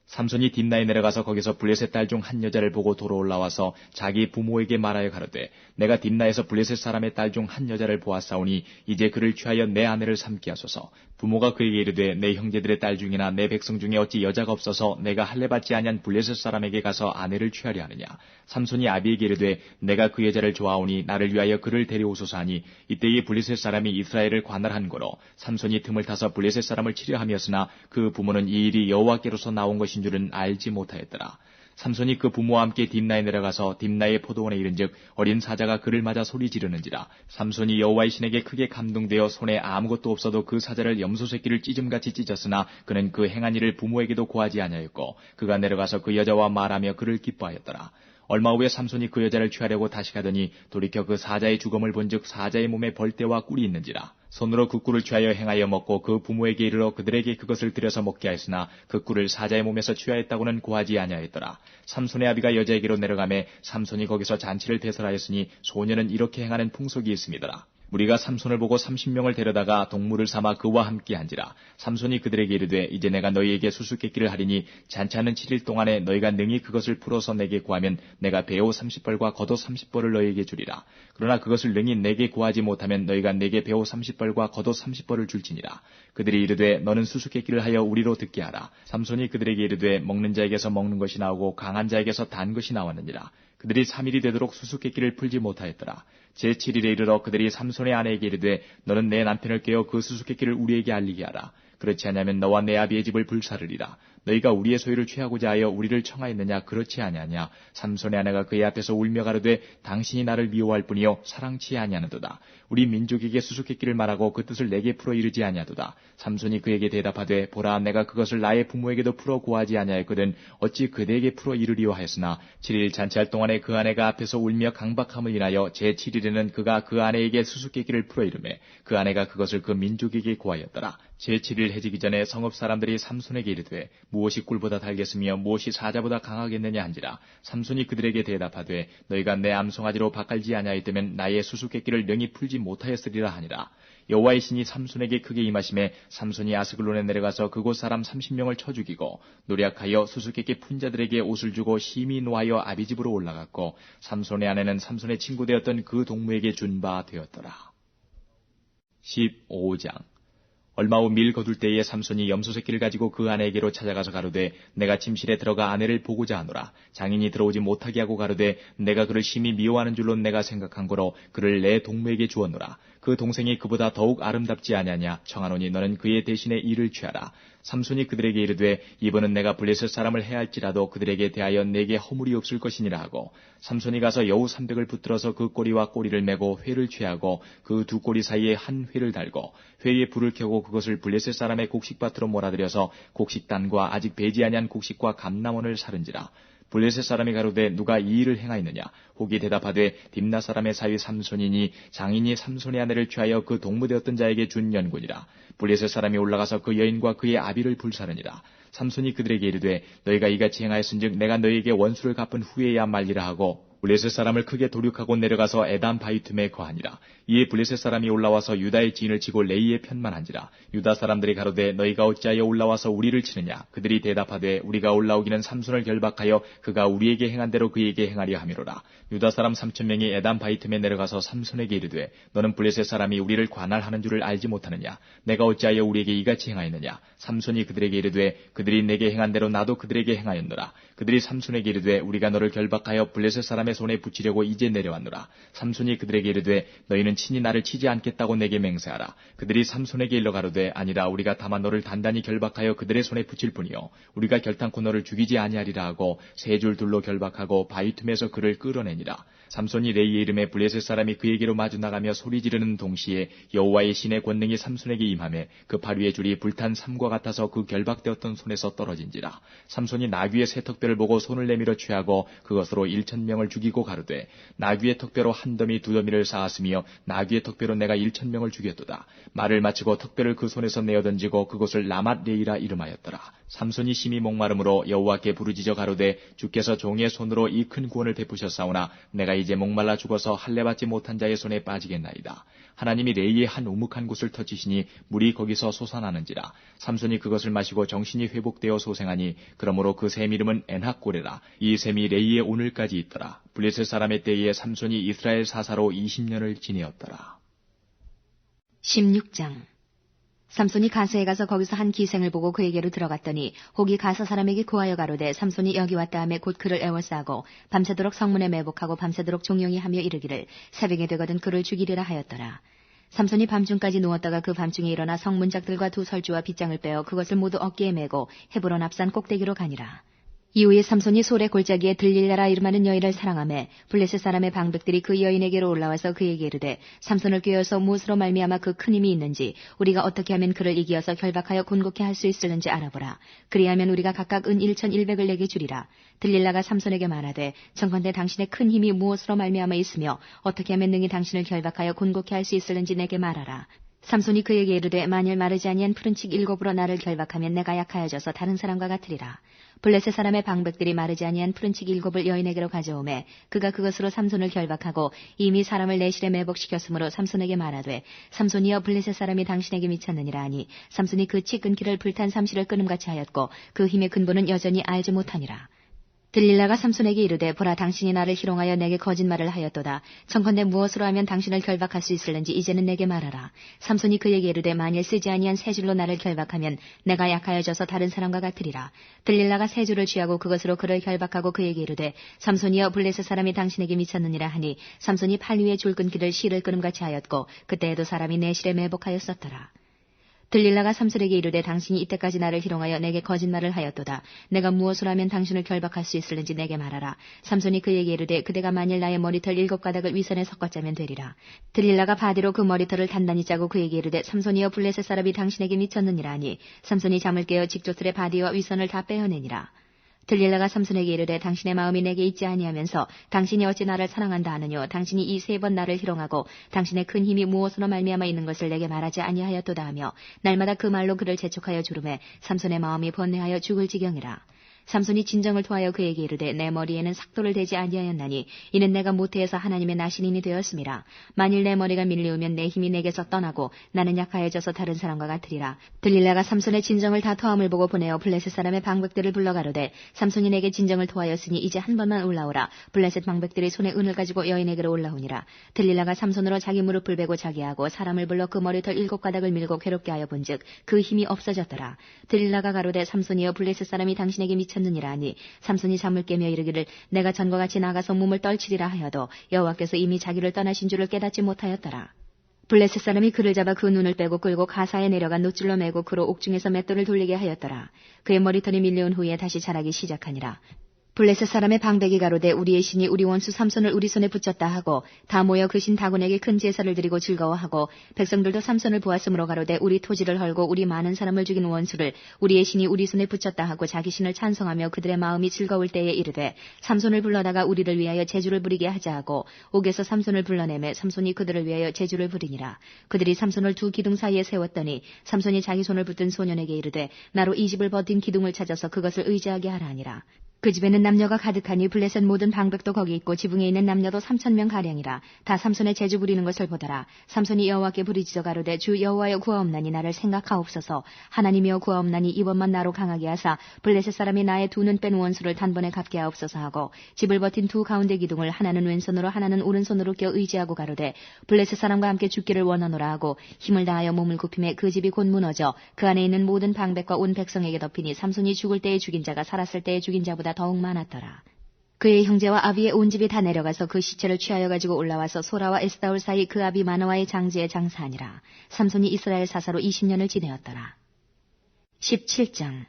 삼손이 딥나에 내려가서 거기서 블레셋 딸 중 한 여자를 보고 도로 올라와서 자기 부모에게 말하여 가로되 내가 딥나에서 블레셋 사람의 딸 중 한 여자를 보았사오니 이제 그를 취하여 내 아내를 삼게 하소서. 부모가 그에게 이르되 내 형제들의 딸 중이나 내 백성 중에 어찌 여자가 없어서 내가 할례 받지 아니한 블레셋 사람에게 가서 아내를 취하려 하느냐. 삼손이 아비에게 이르되 내가 그 여자를 좋아하오니 나를 위하여 그를 데려오소서 하니 이때에 블레셋 사람이 이스라엘을 관할한 거로 삼손이 틈을 타서 블레셋 사람을 치려 함이었으나 그 부모는 이 일이 여호와께로서 나온 것인 줄은 알지 못하였더라. 삼손이 그 부모와 함께 딥나에 내려가서 딥나의 포도원에 이른즉 어린 사자가 그를 맞아 소리 지르는지라. 삼손이 여호와의 신에게 크게 감동되어 손에 아무것도 없어도 그 사자를 염소새끼를 찢음같이 찢었으나 그는 그 행한 일을 부모에게도 고하지 아니하였고 그가 내려가서 그 여자와 말하며 그를 기뻐하였더라. 얼마 후에 삼손이 그 여자를 취하려고 다시 가더니 돌이켜 그 사자의 죽음을 본즉 사자의 몸에 벌떼와 꿀이 있는지라. 손으로 그 꿀을 취하여 행하여 먹고 그 부모에게 이르러 그들에게 그것을 들여서 먹게 하였으나 그 꿀을 사자의 몸에서 취하였다고는 고하지 아니하였더라. 삼손의 아비가 여자에게로 내려가매 삼손이 거기서 잔치를 배설하였으니 소년은 이렇게 행하는 풍속이 있음이더라. 무리가 삼손을 보고 30명을 데려다가 동물을 삼아 그와 함께 한지라. 삼손이 그들에게 이르되 이제 내가 너희에게 수수께끼를 하리니 잔치하는 7일 동안에 너희가 능히 그것을 풀어서 내게 구하면 내가 배옷 30벌과 겉옷 30벌을 너희에게 주리라. 그러나 그것을 능히 내게 구하지 못하면 너희가 내게 배옷 30벌과 겉옷 30벌을 줄지니라. 그들이 이르되 너는 수수께끼를 하여 우리로 듣게 하라. 삼손이 그들에게 이르되 먹는 자에게서 먹는 것이 나오고 강한 자에게서 단 것이 나왔느니라. 그들이 3일이 되도록 수수께끼를 풀지 못하였더라. 제7일에 이르러 그들이 삼손의 아내에게 이르되 너는 내 남편을 깨어 그 수수께끼를 우리에게 알리게 하라. 그렇지 않으면 너와 내 아비의 집을 불사르리라. 너희가 우리의 소유를 취하고자 하여 우리를 청하였느냐 그렇지 아니하냐. 삼손의 아내가 그의 앞에서 울며 가로되 당신이 나를 미워할 뿐이요 사랑치 아니하는도다. 우리 민족에게 수수께끼를 말하고 그 뜻을 내게 풀어 이르지 아니하도다. 삼손이 그에게 대답하되 보라 내가 그것을 나의 부모에게도 풀어 고하지 아니하였거든 어찌 그대에게 풀어 이르리오 하였으나 7일 잔치할 동안에 그 아내가 앞에서 울며 강박함을 인하여 제7일에는 그가 그 아내에게 수수께끼를 풀어 이르매 그 아내가 그것을 그 민족에게 고하였더라. 제7일 해지기 전에 성읍 사람들이 삼손에게 이르되 무엇이 꿀보다 달겠으며 무엇이 사자보다 강하겠느냐 한지라. 삼손이 그들에게 대답하되 너희가 내 암송아지로 바깔지 아니하였다면 나의 수수께끼를 능히 풀지 못하였으리라 하니라. 여호와의 신이 삼손에게 크게 임하심에 삼손이 아스글론에 내려가서 그곳 사람 30명을 쳐 죽이고 노력하여 수수께끼 푼 자들에게 옷을 주고 심히 노하여 아비 집으로 올라갔고 삼손의 아내는 삼손의 친구 되었던 그 동무에게 준 바 되었더라. 15장. 얼마 후 밀 거둘 때에 삼손이 염소새끼를 가지고 그 아내에게로 찾아가서 가로되 내가 침실에 들어가 아내를 보고자 하노라. 장인이 들어오지 못하게 하고 가로되 내가 그를 심히 미워하는 줄로 내가 생각한 거로 그를 내 동무에게 주었노라. 그 동생이 그보다 더욱 아름답지 아니하냐. 청하노니 너는 그의 대신에 이를 취하라. 삼손이 그들에게 이르되 이번은 내가 블레셋 사람을 해할지라도 그들에게 대하여 내게 허물이 없을 것이니라 하고 삼손이 가서 여우 300을 붙들어서 그 꼬리와 꼬리를 메고 회를 취하고 그 두 꼬리 사이에 한 회를 달고 회에 불을 켜고 그것을 블레셋 사람의 곡식밭으로 몰아들여서 곡식단과 아직 배지 아니한 곡식과 감람원을 사른지라. 블레셋 사람이 가로되 누가 이 일을 행하였느냐? 혹이 대답하되 딥나 사람의 사위 삼손이니 장인이 삼손의 아내를 취하여 그 동무되었던 자에게 준 연고니라. 블레셋 사람이 올라가서 그 여인과 그의 아비를 불사르니라. 삼손이 그들에게 이르되 너희가 이같이 행하였은즉 내가 너희에게 원수를 갚은 후에야 말리라 하고 블레셋 사람을 크게 도륙하고 내려가서 에담 바이툼에 거하니라. 이에 블레셋 사람이 올라와서 유다의 지인을 치고 레이의 편만 한지라. 유다 사람들이 가로되 너희가 어찌하여 올라와서 우리를 치느냐? 그들이 대답하되 우리가 올라오기는 삼손을 결박하여 그가 우리에게 행한 대로 그에게 행하려 함이로라. 유다 사람 3,000명이 에담 바이툼에 내려가서 삼손에게 이르되 너는 블레셋 사람이 우리를 관할하는 줄을 알지 못하느냐? 내가 어찌하여 우리에게 이같이 행하였느냐? 삼손이 그들에게 이르되 그들이 내게 행한 대로 나도 그들에게 행하였노라. 그들이 삼손에게 이르되 우리가 너를 결박하여 블레셋 사람의 손에 붙이려고 이제 내려왔노라. 삼손이 그들에게 이르되 너희는 친히 나를 치지 않겠다고 내게 맹세하라. 그들이 삼손에게 일러 가로되 아니라 우리가 다만 너를 단단히 결박하여 그들의 손에 붙일 뿐이요 우리가 결탄코 너를 죽이지 아니하리라 하고 세 줄 둘로 결박하고 바이툼에서 그를 끌어내니라. 삼손이 레이의 이름에 블레셋 사람이 그에게로 마주 나가며 소리 지르는 동시에 여호와의 신의 권능이 삼손에게 임하매 그 팔 위의 줄이 불탄 삼과 같아서 그 결박되었던 손에서 떨어진지라. 삼손이 나귀의 새 턱뼈를 보고 손을 내밀어 취하고 그것으로 1,000명을 죽이고 가로되 나귀의 턱뼈로 한 더미 두 더미를 쌓았으며 나귀의 턱뼈로 내가 1,000명을 죽였도다. 말을 마치고 턱뼈를 그 손에서 내어 던지고 그곳을 라맛 레이라 이름하였더라. 삼손이 심히 목마름으로 여호와께 부르짖어 가로되 주께서 종의 손으로 이 큰 구원을 베푸셨사오나 내가 이제 목말라 죽어서 할례받지 못한 자의 손에 빠지겠나이다. 하나님이 레이의 한 우묵한 곳을 터치시니 물이 거기서 솟아나는지라. 삼손이 그것을 마시고 정신이 회복되어 소생하니 그러므로 그 샘 이름은 엔학고레라. 이 샘이 레이의 오늘까지 있더라. 블레셋 사람의 때에 삼손이 이스라엘 사사로 20년을 지내었더라. 16장. 삼손이 가스에 가서 거기서 한 기생을 보고 그에게로 들어갔더니 혹이 가서 사람에게 구하여 가로되 삼손이 여기 왔다 하며 곧 그를 애워싸고 밤새도록 성문에 매복하고 밤새도록 종용이 하며 이르기를 새벽에 되거든 그를 죽이리라 하였더라. 삼손이 밤중까지 누웠다가 그 밤중에 일어나 성문짝들과 두 설주와 빗장을 빼어 그것을 모두 어깨에 메고 헤브론 앞산 꼭대기로 가니라. 이후에 삼손이 솔의 골짜기에 들릴라라 이름하는 여인을 사랑하매 블레셋 사람의 방백들이 그 여인에게로 올라와서 그에게 이르되 삼손을 꾀어서 무엇으로 말미암아 그 큰 힘이 있는지 우리가 어떻게 하면 그를 이기어서 결박하여 곤곡해 할 수 있을는지 알아보라. 그리하면 우리가 각각 은 1,100을 내게 주리라. 들릴라가 삼손에게 말하되 청컨대 당신의 큰 힘이 무엇으로 말미암아 있으며 어떻게 하면 능히 당신을 결박하여 곤곡해 할 수 있을는지 내게 말하라. 삼손이 그에게 이르되 만일 마르지 아니한 푸른 칙 7으로 나를 결박하면 내가 약하여져서 다른 사람과 같으리라. 블레셋 사람의 방백들이 마르지 아니한 푸른 칙 7을 여인에게로 가져오매 그가 그것으로 삼손을 결박하고 이미 사람을 내실에 매복시켰으므로 삼손에게 말하되 삼손이여 블레셋 사람이 당신에게 미쳤느니라 하니 삼손이 그 칙 끊기를 불탄 삼시를 끊음같이 하였고 그 힘의 근본은 여전히 알지 못하니라. 들릴라가 삼손에게 이르되 보라 당신이 나를 희롱하여 내게 거짓말을 하였도다. 청컨대 무엇으로 하면 당신을 결박할 수 있을는지 이제는 내게 말하라. 삼손이 그에게 이르되 만일 쓰지 아니한 세 줄로 나를 결박하면 내가 약하여져서 다른 사람과 같으리라. 들릴라가 세 줄을 취하고 그것으로 그를 결박하고 그에게 이르되 삼손이여 블레셋 사람이 당신에게 미쳤느니라 하니 삼손이 팔 위에 줄 끊기를 실을 끊음같이 하였고 그때에도 사람이 내 실에 매복하였었더라. 들릴라가 삼손에게 이르되 당신이 이때까지 나를 희롱하여 내게 거짓말을 하였도다. 내가 무엇으로 하면 당신을 결박할 수 있을는지 내게 말하라. 삼손이 그에게 이르되 그대가 만일 나의 머리털 7가닥을 위선에 섞어짜면 되리라. 들릴라가 바디로 그 머리털을 단단히 짜고 그에게 이르되 삼손이여 블레셋 사람이 당신에게 미쳤느니라 하니 삼손이 잠을 깨어 직조틀의 바디와 위선을 다 빼어내니라. 들릴라가 삼손에게 이르되 당신의 마음이 내게 있지 아니하면서 당신이 어찌 나를 사랑한다 하느뇨. 당신이 이 3번 나를 희롱하고 당신의 큰 힘이 무엇으로 말미암아 있는 것을 내게 말하지 아니하였도다 하며 날마다 그 말로 그를 재촉하여 주름에 삼손의 마음이 번뇌하여 죽을 지경이라. 삼손이 진정을 토하여 그에게 이르되 내 머리에는 삭도를 대지 아니하였나니 이는 내가 모태에서 하나님의 나신인이 되었음이라. 만일 내 머리가 밀리우면 내 힘이 내게서 떠나고 나는 약하여져서 다른 사람과 같으리라. 들릴라가 삼손의 진정을 다 토함을 보고 보내어 블레셋 사람의 방백들을 불러 가로되 삼손이 내게 진정을 토하였으니 이제 한 번만 올라오라. 블레셋 방백들이 손에 은을 가지고 여인에게로 올라오니라. 들릴라가 삼손으로 자기 무릎을 베고 자기하고 사람을 불러 그 머리털 7가닥을 밀고 괴롭게 하여 본즉 그 힘이 없어졌더라. 들릴라가 가로되 삼손이여 블레셋 사람이 당신에게 미쳤느니라 하니 삼손이 잠을 깨며 이르기를 내가 전과 같이 나가서 몸을 떨치리라 하여도 여호와께서 이미 자기를 떠나신 줄을 깨닫지 못하였더라. 블레셋 사람이 그를 잡아 그 눈을 빼고 끌고 가사에 내려가 노줄로 매고 그로 옥중에서 맷돌을 돌리게 하였더라. 그의 머리털이 밀려온 후에 다시 자라기 시작하니라. 블레셋 사람의 방백이 가로되 우리의 신이 우리 원수 삼손을 우리 손에 붙였다 하고 다 모여 그 신 다곤에게 큰 제사를 드리고 즐거워하고 백성들도 삼손을 보았으므로 가로되 우리 토지를 헐고 우리 많은 사람을 죽인 원수를 우리의 신이 우리 손에 붙였다 하고 자기 신을 찬송하며 그들의 마음이 즐거울 때에 이르되 삼손을 불러다가 우리를 위하여 제주를 부리게 하자 하고 옥에서 삼손을 불러내매 삼손이 그들을 위하여 제주를 부리니라. 그들이 삼손을 두 기둥 사이에 세웠더니 삼손이 자기 손을 붙든 소년에게 이르되 나로 이 집을 버틴 기둥을 찾아서 그것을 의지하게 하라 하니라. 그 집에는 남녀가 가득하니 블레셋 모든 방백도 거기 있고 지붕에 있는 남녀도 3,000명 가량이라. 다 삼손의 제주 부리는 것을 보더라. 삼손이 여호와께 부르짖어 가로되 주 여호와여 구하옵나니 나를 생각하옵소서. 하나님이여 구하옵나니 이번만 나로 강하게 하사 블레셋 사람이 나의 두 눈 뺀 원수를 단번에 갚게 하옵소서 하고 집을 버틴 두 가운데 기둥을 하나는 왼손으로 하나는 오른손으로 껴 의지하고 가로되 블레셋 사람과 함께 죽기를 원하노라 하고 힘을 다하여 몸을 굽히매 그 집이 곧 무너져 그 안에 있는 모든 방백과 온 백성에게 덮이니 삼손이 죽을 때에 죽인 자가 살았을 때에 죽인 자보다 더욱 많았더라. 그의 형제와 아비의 온 집이 다 내려가서 그 시체를 취하여 가지고 올라와서 소라와 에스다올 사이 그 아비 마노아의 장지에 장사하니라. 삼손이 이스라엘 사사로 20년을 지내었더라. 17장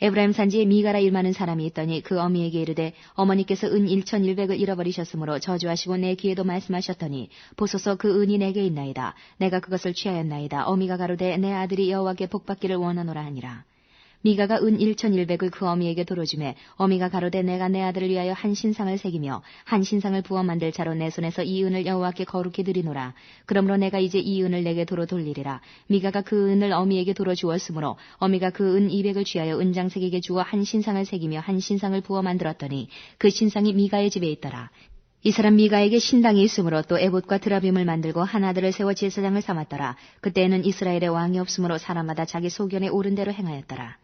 에브라임 산지에 미가라 일 많은 사람이 있더니 그 어미에게 이르되 어머니께서 은 1,100을 잃어버리셨으므로 저주하시고 내 귀에도 말씀하셨더니 보소서 그 은이 내게 있나이다. 내가 그것을 취하였나이다. 어미가 가로되 내 아들이 여호와께 복받기를 원하노라 하니라. 미가가 은 1,100을 그 어미에게 도로주매 어미가 가로되 내가 내 아들을 위하여 한 신상을 새기며 한 신상을 부어 만들 자로 내 손에서 이 은을 여호와께 거룩히 드리노라. 그러므로 내가 이제 이 은을 내게 도로 돌리리라. 미가가 그 은을 어미에게 도로 주었으므로 어미가 그 은 200을 취하여 은장색에게 주어 한 신상을 새기며 한 신상을 부어 만들었더니 그 신상이 미가의 집에 있더라. 이 사람 미가에게 신당이 있으므로 또 에봇과 드라빔을 만들고 한 아들을 세워 제사장을 삼았더라. 그때에는 이스라엘의 왕이 없으므로 사람마다 자기 소견에 옳은 대로 행하였더라.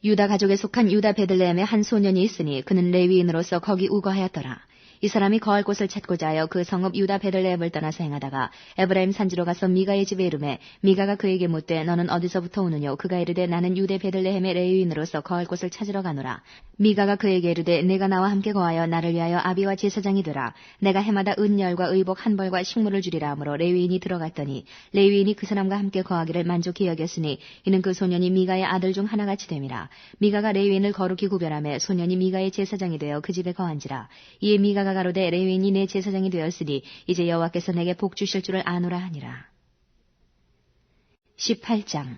유다 가족에 속한 유다 베들레헴에 한 소년이 있으니 그는 레위인으로서 거기 우거하였더라. 이 사람이 거할 곳을 찾고자 하여 그 성읍 유다 베들레헴을 떠나서 행하다가 에브라임 산지로 가서 미가의 집에 이르매 미가가 그에게 묻되 너는 어디서부터 오느뇨? 그가 이르되 나는 유대 베들레헴의 레위인으로서 거할 곳을 찾으러 가노라. 미가가 그에게 이르되 내가 나와 함께 거하여 나를 위하여 아비와 제사장이 되라. 내가 해마다 은열과 의복 한 벌과 식물을 주리라 하므로 레위인이 들어갔더니 레위인이 그 사람과 함께 거하기를 만족히 여겼으니 이는 그 소년이 미가의 아들 중 하나같이 됨이라. 미가가 레위인을 거룩히 구별하며 소년이 미가의 제사장이 되어 그 집에 거한지라. 이에 미가가 가로되 레위인이 내 제사장이 되었으니 이제 여호와께서 내게 복 주실 줄을 아노라 하니라. 18장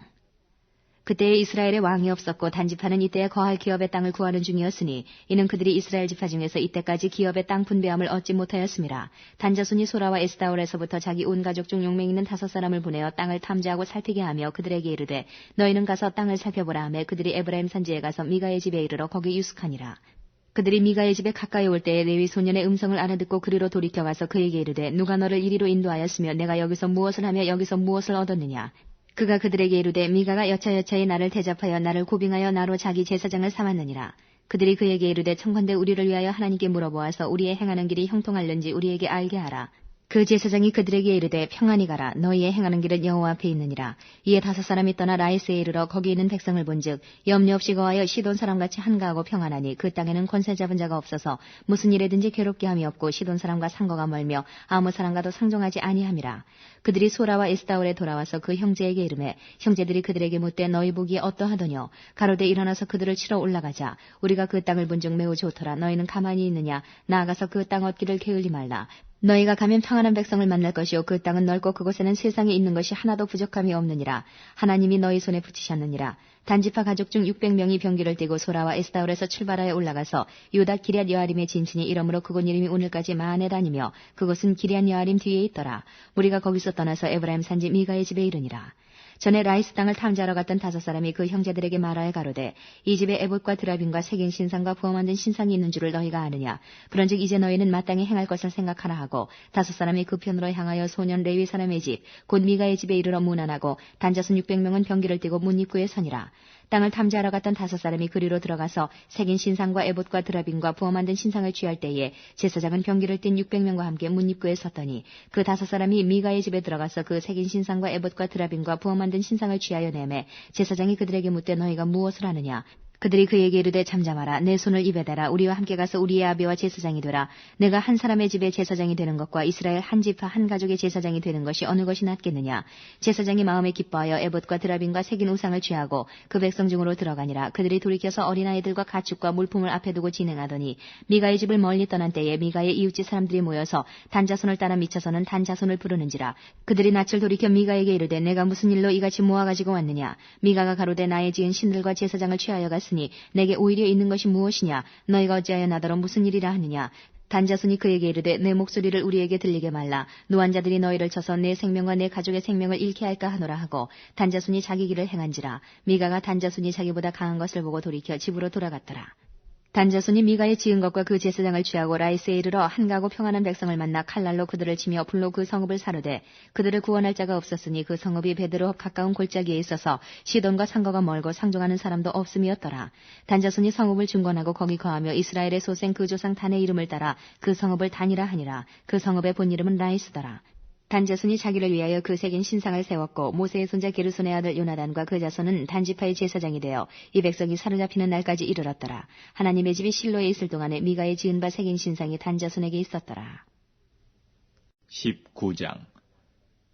그때에 이스라엘의 왕이 없었고 단지파는 이때에 거할 기업의 땅을 구하는 중이었으니 이는 그들이 이스라엘 지파 중에서 이때까지 기업의 땅 분배함을 얻지 못하였음이라. 단자손이 소라와 에스다올에서부터 자기 온 가족 중 용맹 있는 5사람을 보내어 땅을 탐지하고 살피게 하며 그들에게 이르되 너희는 가서 땅을 살펴보라 하며 그들이 에브라임 산지에 가서 미가의 집에 이르러 거기 유숙하니라. 그들이 미가의 집에 가까이 올 때에 레위 소년의 음성을 알아듣고 그리로 돌이켜가서 그에게 이르되 누가 너를 이리로 인도하였으며 내가 여기서 무엇을 하며 여기서 무엇을 얻었느냐. 그가 그들에게 이르되 미가가 여차여차히 나를 대접하여 나를 고빙하여 나로 자기 제사장을 삼았느니라. 그들이 그에게 이르되 청컨대 우리를 위하여 하나님께 물어보아서 우리의 행하는 길이 형통할는지 우리에게 알게 하라. 그 제사장이 그들에게 이르되 평안히 가라. 너희의 행하는 길은 여호와 앞에 있느니라. 이에 5사람이 떠나 라이스에 이르러 거기 있는 백성을 본즉 염려 없이 거하여 시돈 사람같이 한가하고 평안하니 그 땅에는 권세 잡은 자가 없어서 무슨 일에든지 괴롭게 함이 없고 시돈 사람과 상거가 멀며 아무 사람과도 상종하지 아니함이라. 그들이 소라와 에스다올에 돌아와서 그 형제에게 이르매 형제들이 그들에게 묻되 너희 보기에 어떠하더뇨? 가로되 일어나서 그들을 치러 올라가자. 우리가 그 땅을 본즉 매우 좋더라. 너희는 가만히 있느냐? 나아가서 그 땅 얻기를 게을리 말라. 너희가 가면 평안한 백성을 만날 것이요 그 땅은 넓고 그곳에는 세상에 있는 것이 하나도 부족함이 없느니라. 하나님이 너희 손에 붙이셨느니라. 단지파 가족 중 600명이 병기를 띠고 소라와 에스다올에서 출발하여 올라가서 유다 기럇 여아림에 진친이 이러므로 그곳 이름이 오늘까지 마하네 다니며 그곳은 기럇 여아림 뒤에 있더라. 우리가 거기서 떠나서 에브라임 산지 미가의 집에 이르니라. 전에 라이스 땅을 탐지하러 갔던 5사람이 그 형제들에게 말하여 가로되 이 집에 에봇과 드라빔과 새긴 신상과 부어 만든 신상이 있는 줄을 너희가 아느냐. 그런즉 이제 너희는 마땅히 행할 것을 생각하라 하고 5사람이 그 편으로 향하여 소년 레위 사람의 집 곧 미가의 집에 이르러 문안하고 단자손 600명은 병기를 띠고 문 입구에 서니라. 땅을 탐지하러 갔던 5사람이 그리로 들어가서 새긴 신상과 에봇과 드라빔과 부어 만든 신상을 취할 때에 제사장은 병기를 띤 600명과 함께 문 입구에 섰더니 그 5사람이 미가의 집에 들어가서 그 새긴 신상과 에봇과 드라빔과 부어 만든 신상을 취하여 내매 제사장이 그들에게 묻되 너희가 무엇을 하느냐. 그들이 그에게 이르되 잠잠하라. 내 손을 입에 대라. 우리와 함께 가서 우리의 아비와 제사장이 되라. 내가 한 사람의 집에 제사장이 되는 것과 이스라엘 한 지파 한 가족의 제사장이 되는 것이 어느 것이 낫겠느냐. 제사장이 마음에 기뻐하여 에봇과 드라빔과 새긴 우상을 취하고 그 백성 중으로 들어가니라. 그들이 돌이켜서 어린아이들과 가축과 물품을 앞에 두고 진행하더니 미가의 집을 멀리 떠난 때에 미가의 이웃집 사람들이 모여서 단자손을 따라 미쳐서는 단자손을 부르는지라. 그들이 낯을 돌이켜 미가에게 이르되 내가 무슨 일로 이같이 모아가지고 왔느냐. 미가가 가로되 나의 지은 신들과 제사장을 취하여 갔으니 내게 오히려 있는 것이 무엇이냐. 너희가 어찌하여 나더러 무슨 일이라 하느냐. 단자손이 그에게 이르되 내 목소리를 우리에게 들리게 말라. 노환자들이 너희를 쳐서 내 생명과 내 가족의 생명을 잃게 할까 하노라 하고 단자손이 자기 길을 행한지라. 미가가 단자손이 자기보다 강한 것을 보고 돌이켜 집으로 돌아갔더라. 단자손이 미가의 지은 것과 그 제사장을 취하고 라이스에 이르러 한가고 평안한 백성을 만나 칼날로 그들을 치며 불로 그 성읍을 사르되 그들을 구원할 자가 없었으니 그 성읍이 베드로 가까운 골짜기에 있어서 시돈과 상거가 멀고 상종하는 사람도 없음이었더라. 단자손이 성읍을 중건하고 거기 거하며 이스라엘의 소생 그 조상 단의 이름을 따라 그 성읍을 단이라 하니라. 그 성읍의 본 이름은 라이스더라. 단자손이 자기를 위하여 그 새긴 신상을 세웠고 모세의 손자 게르손의 아들 요나단과 그 자손은 단지파의 제사장이 되어 이 백성이 사로잡히는 날까지 이르렀더라. 하나님의 집이 실로에 있을 동안에 미가의 지은 바 새긴 신상이 단자손에게 있었더라. 19장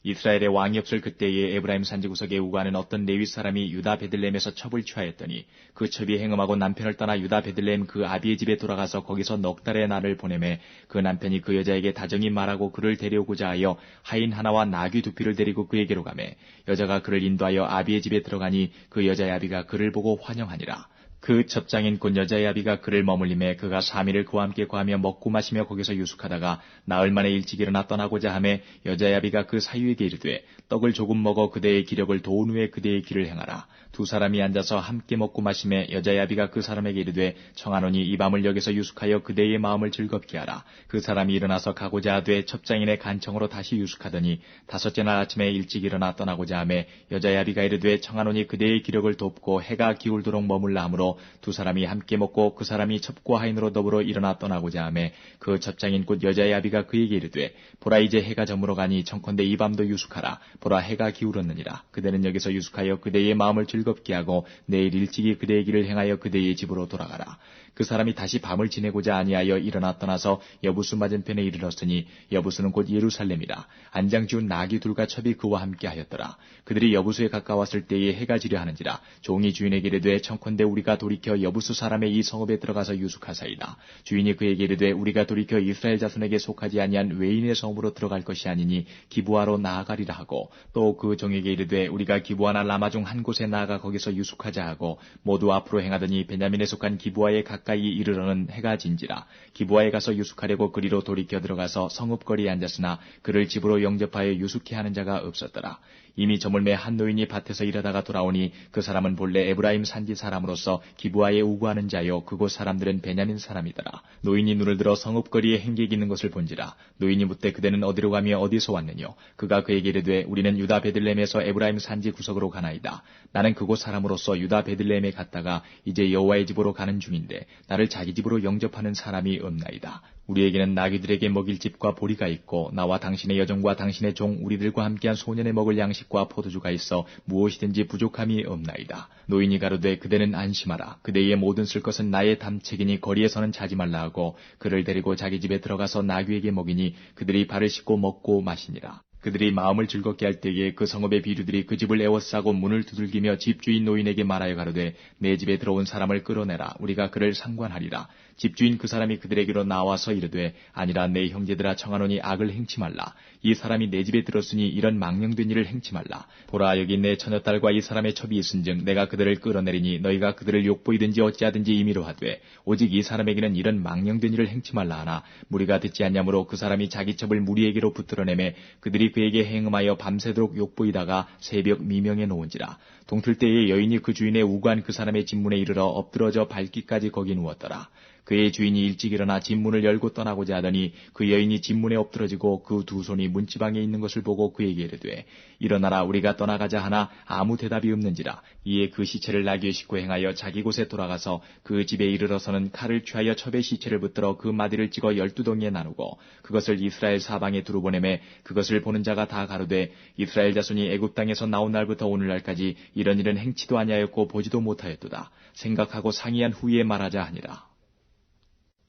이스라엘의 왕이 없을 그때에 에브라임 산지 구석에 우거하는 어떤 레위 사람이 유다 베들레헴에서 첩을 취하였더니 그 첩이 행음하고 남편을 떠나 유다 베들레헴 그 아비의 집에 돌아가서 거기서 넉 달의 날을 보내매 그 남편이 그 여자에게 다정히 말하고 그를 데려오고자 하여 하인 하나와 나귀 두 피를 데리고 그에게로 가매 여자가 그를 인도하여 아비의 집에 들어가니 그 여자의 아비가 그를 보고 환영하니라. 그 첩장인 곧 여자의 아비가 그를 머물림에 그가 3일을 그와 함께 거하며 먹고 마시며 거기서 유숙하다가 나흘 만에 일찍 일어나 떠나고자 하매 여자의 아비가 그 사유에게 이르되 떡을 조금 먹어 그대의 기력을 도운 후에 그대의 길을 행하라. 두 사람이 앉아서 함께 먹고 마시매 여자의 아비가 그 사람에게 이르되 청하노니 이 밤을 여기서 유숙하여 그대의 마음을 즐겁게 하라. 그 사람이 일어나서 가고자 하되 첩장인의 간청으로 다시 유숙하더니 다섯째 날 아침에 일찍 일어나 떠나고자 하매 여자의 아비가 이르되 청하노니 그대의 기력을 돕고 해가 기울도록 머물라 하므로 두 사람이 함께 먹고 그 사람이 첩과 하인으로 더불어 일어나 떠나고자 하매 그 첩장인 곧 여자의 아비가 그에게 이르되 보라 이제 해가 저물어 가니 청컨대 이 밤도 유숙하라. 보라 해가 기울었느니라. 그대는 여기서 유숙하여 그대의 마음을 즐겁게 하고 내일 일찍이 그대의 길을 행하여 그대의 집으로 돌아가라. 그 사람이 다시 밤을 지내고자 아니하여 일어나 떠나서 여부수 맞은편에 이르렀으니 여부수는 곧 예루살렘이라. 안장 지운 나귀 둘과 첩이 그와 함께 하였더라. 그들이 여부수에 가까웠을 때에 해가 지려 하는지라. 종이 주인에게 이르되 청컨대 우리가 돌이켜 여부수 사람의 이 성읍에 들어가서 유숙하사이다. 주인이 그에게 이르되 우리가 돌이켜 이스라엘 자손에게 속하지 아니한 외인의 성읍으로 들어갈 것이 아니니 기브아로 나아가리라 하고 또 그 종에게 이르되 우리가 기브아나 라마 중 한 곳에 나아가 거기서 유숙하자 하고 모두 앞으로 행하더니 베냐민에 속한 기브아에 가까이 이르러는 해가 진지라. 기브아에 가서 유숙하려고 그리로 돌이켜 들어가서 성읍거리에 앉았으나 그를 집으로 영접하여 유숙케 하는 자가 없었더라. 이미 저물매 한 노인이 밭에서 일하다가 돌아오니 그 사람은 본래 에브라임 산지 사람으로서 기브아에 우거하는 자요 그곳 사람들은 베냐민 사람이더라. 노인이 눈을 들어 성읍거리에 행객이 있는 것을 본지라. 노인이 묻되 그대는 어디로 가며 어디서 왔느뇨? 그가 그에게 이르되 우리는 유다 베들레헴에서 에브라임 산지 구석으로 가나이다. 나는 그곳 사람으로서 유다 베들레헴에 갔다가 이제 여호와의 집으로 가는 중인데 나를 자기 집으로 영접하는 사람이 없나이다. 우리에게는 나귀들에게 먹일 집과 보리가 있고 나와 당신의 여종과 당신의 종 우리들과 함께한 소년에 먹을 양식과 포도주가 있어 무엇이든지 부족함이 없나이다. 노인이 가로되 그대는 안심하라. 그대의 모든 쓸 것은 나의 담책이니 거리에서는 자지 말라 하고 그를 데리고 자기 집에 들어가서 나귀에게 먹이니 그들이 발을 씻고 먹고 마시니라. 그들이 마음을 즐겁게 할 때에 그 성읍의 비류들이 그 집을 에워싸고 문을 두들기며 집주인 노인에게 말하여 가로되 내 집에 들어온 사람을 끌어내라. 우리가 그를 상관하리라. 집주인 그 사람이 그들에게로 나와서 이르되 아니라 내 형제들아 청하노니 악을 행치 말라. 이 사람이 내 집에 들었으니 이런 망령된 일을 행치 말라. 보라 여기 내 처녀딸과 이 사람의 첩이 있은즉 내가 그들을 끌어내리니 너희가 그들을 욕보이든지 어찌하든지 임의로 하되 오직 이 사람에게는 이런 망령된 일을 행치 말라 하나 무리가 듣지 않냐므로 그 사람이 자기 첩을 무리에게로 붙들어내매 그들이 그에게 행음하여 밤새도록 욕보이다가 새벽 미명에 놓은지라. 동틀 때에 여인이 그 주인의 우고한 그 사람의 집문에 이르러 엎드러져 밟기까지 거기 누웠더라. 그의 주인이 일찍 일어나 집문을 열고 떠나고자 하더니 그 여인이 집문에 엎드러지고 그 두 손이 문지방에 있는 것을 보고 그에게 이르되 일어나라 우리가 떠나가자 하나 아무 대답이 없는지라. 이에 그 시체를 나귀에 싣고 행하여 자기 곳에 돌아가서 그 집에 이르러서는 칼을 취하여 첩에 시체를 붙들어 그 마디를 찍어 12덩이에 나누고 그것을 이스라엘 사방에 두루 보내매 그것을 보는 자가 다 가로되 이스라엘 자손이 애굽 땅에서 나온 날부터 오늘날까지 이런 일은 행치도 아니하였고 보지도 못하였도다. 생각하고 상의한 후에 말하자 하니라.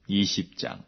20장.